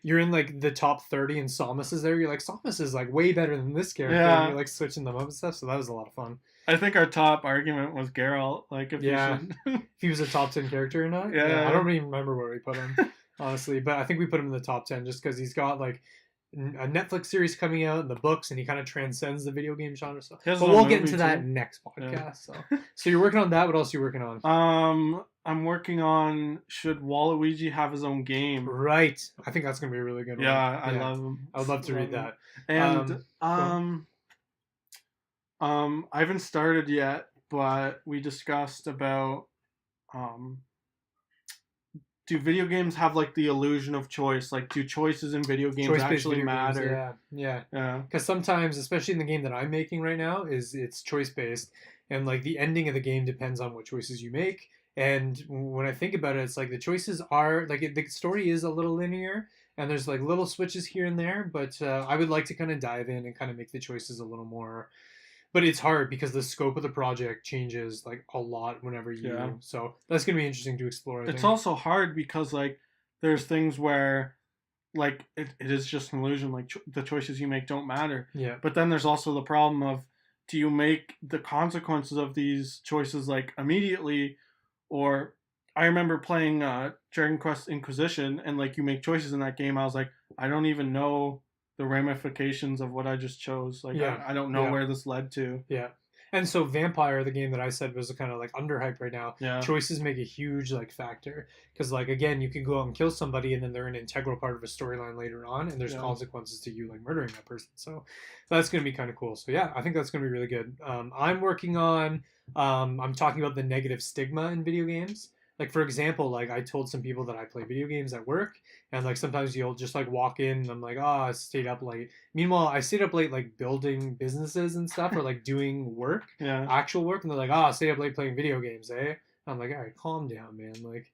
you're in like the top 30 and Samus is there. You're like, Samus is like way better than this character. Yeah. And you're like switching them up and stuff. So that was a lot of fun. I think our top argument was Geralt. Like, if if he was a top 10 character or not. Yeah. I don't even remember where we put him, honestly. But I think we put him in the top 10 just because he's got like a Netflix series coming out and the books, and he kind of transcends the video game genre. So, but we'll get into that next podcast. Yeah. So you're working on that. What else are you working on? I'm working on should Waluigi have his own game? Right. I think that's gonna be a really good one. Yeah, I love him. I would love to read that. And I haven't started yet, but we discussed about do video games have like the illusion of choice? Like, do choices in video games actually matter? Yeah. Because sometimes, especially in the game that I'm making right now, it's choice based, and like the ending of the game depends on what choices you make. And when I think about it, it's like the choices are like the story is a little linear, and there's like little switches here and there. But I would like to kind of dive in and kind of make the choices a little more. But it's hard because the scope of the project changes like a lot whenever you. Yeah. So that's gonna be interesting to explore. It's also hard because like there's things where like it is just an illusion. Like the choices you make don't matter. Yeah. But then there's also the problem of, do you make the consequences of these choices like immediately, or I remember playing Dragon Quest Inquisition, and like you make choices in that game. I was like, I don't even know the ramifications of what I just chose. Like, I don't know where this led to. Yeah. And so Vampire, the game that I said was kind of like underhyped right now. Yeah. Choices make a huge like factor. Because like, again, you can go out and kill somebody and then they're an integral part of a storyline later on, and there's consequences to you like murdering that person. So that's going to be kind of cool. So yeah, I think that's going to be really good. I'm working on, I'm talking about the negative stigma in video games. Like, for example, like I told some people that I play video games at work, and like sometimes you'll just like walk in and I'm like, oh, I stayed up late. Meanwhile, I stayed up late like building businesses and stuff, or like doing work, actual work, and they're like, oh, I stayed up late playing video games, eh? And I'm like, all right, calm down, man. Like,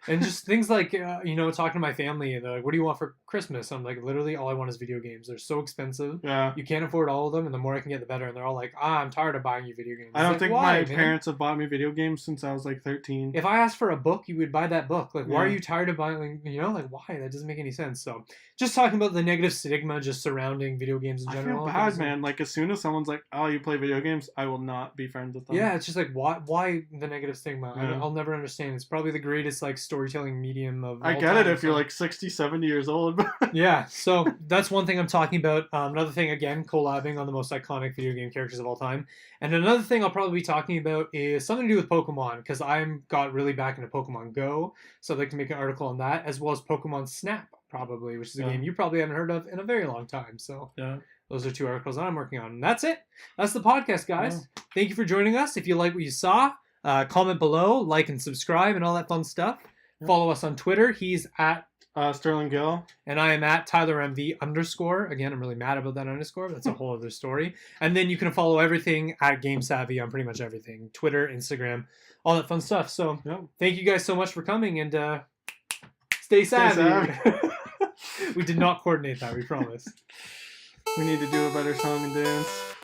and just things like, talking to my family, and they're like, what do you want for Christmas? I'm like, literally, all I want is video games. They're so expensive. Yeah. You can't afford all of them, and the more I can get, the better. And they're all like, I'm tired of buying you video games. I don't think my parents have bought me video games since I was like 13. If I asked for a book, you would buy that book. Like, why are you tired of buying, like, why? That doesn't make any sense. So, just talking about the negative stigma just surrounding video games in general. I feel bad, man. Like, as soon as someone's like, oh, you play video games, I will not be friends with them. Yeah, it's just like, why the negative stigma? Yeah. I'll never understand. It's probably the greatest, like, storytelling medium of I get it if you're like 60, 70 years old. Yeah, so that's one thing I'm talking about. Another thing, again, collabing on the most iconic video game characters of all time. And another thing I'll probably be talking about is something to do with Pokemon, because I'm got really back into Pokemon Go, so I'd like to make an article on that, as well as Pokemon Snap, probably, which is a game you probably haven't heard of in a very long time. So those are 2 articles that I'm working on. And that's it. That's the podcast, guys. Yeah. Thank you for joining us. If you like what you saw, comment below, like and subscribe, and all that fun stuff. Yeah. Follow us on Twitter. He's at Sterling Gill. And I am at TylerMV_. Again, I'm really mad about that underscore, but that's a whole other story. And then you can follow everything at Game Savvy on pretty much everything. Twitter, Instagram, all that fun stuff. So thank you guys so much for coming, and stay savvy. We did not coordinate that, we promise. We need to do a better song and dance.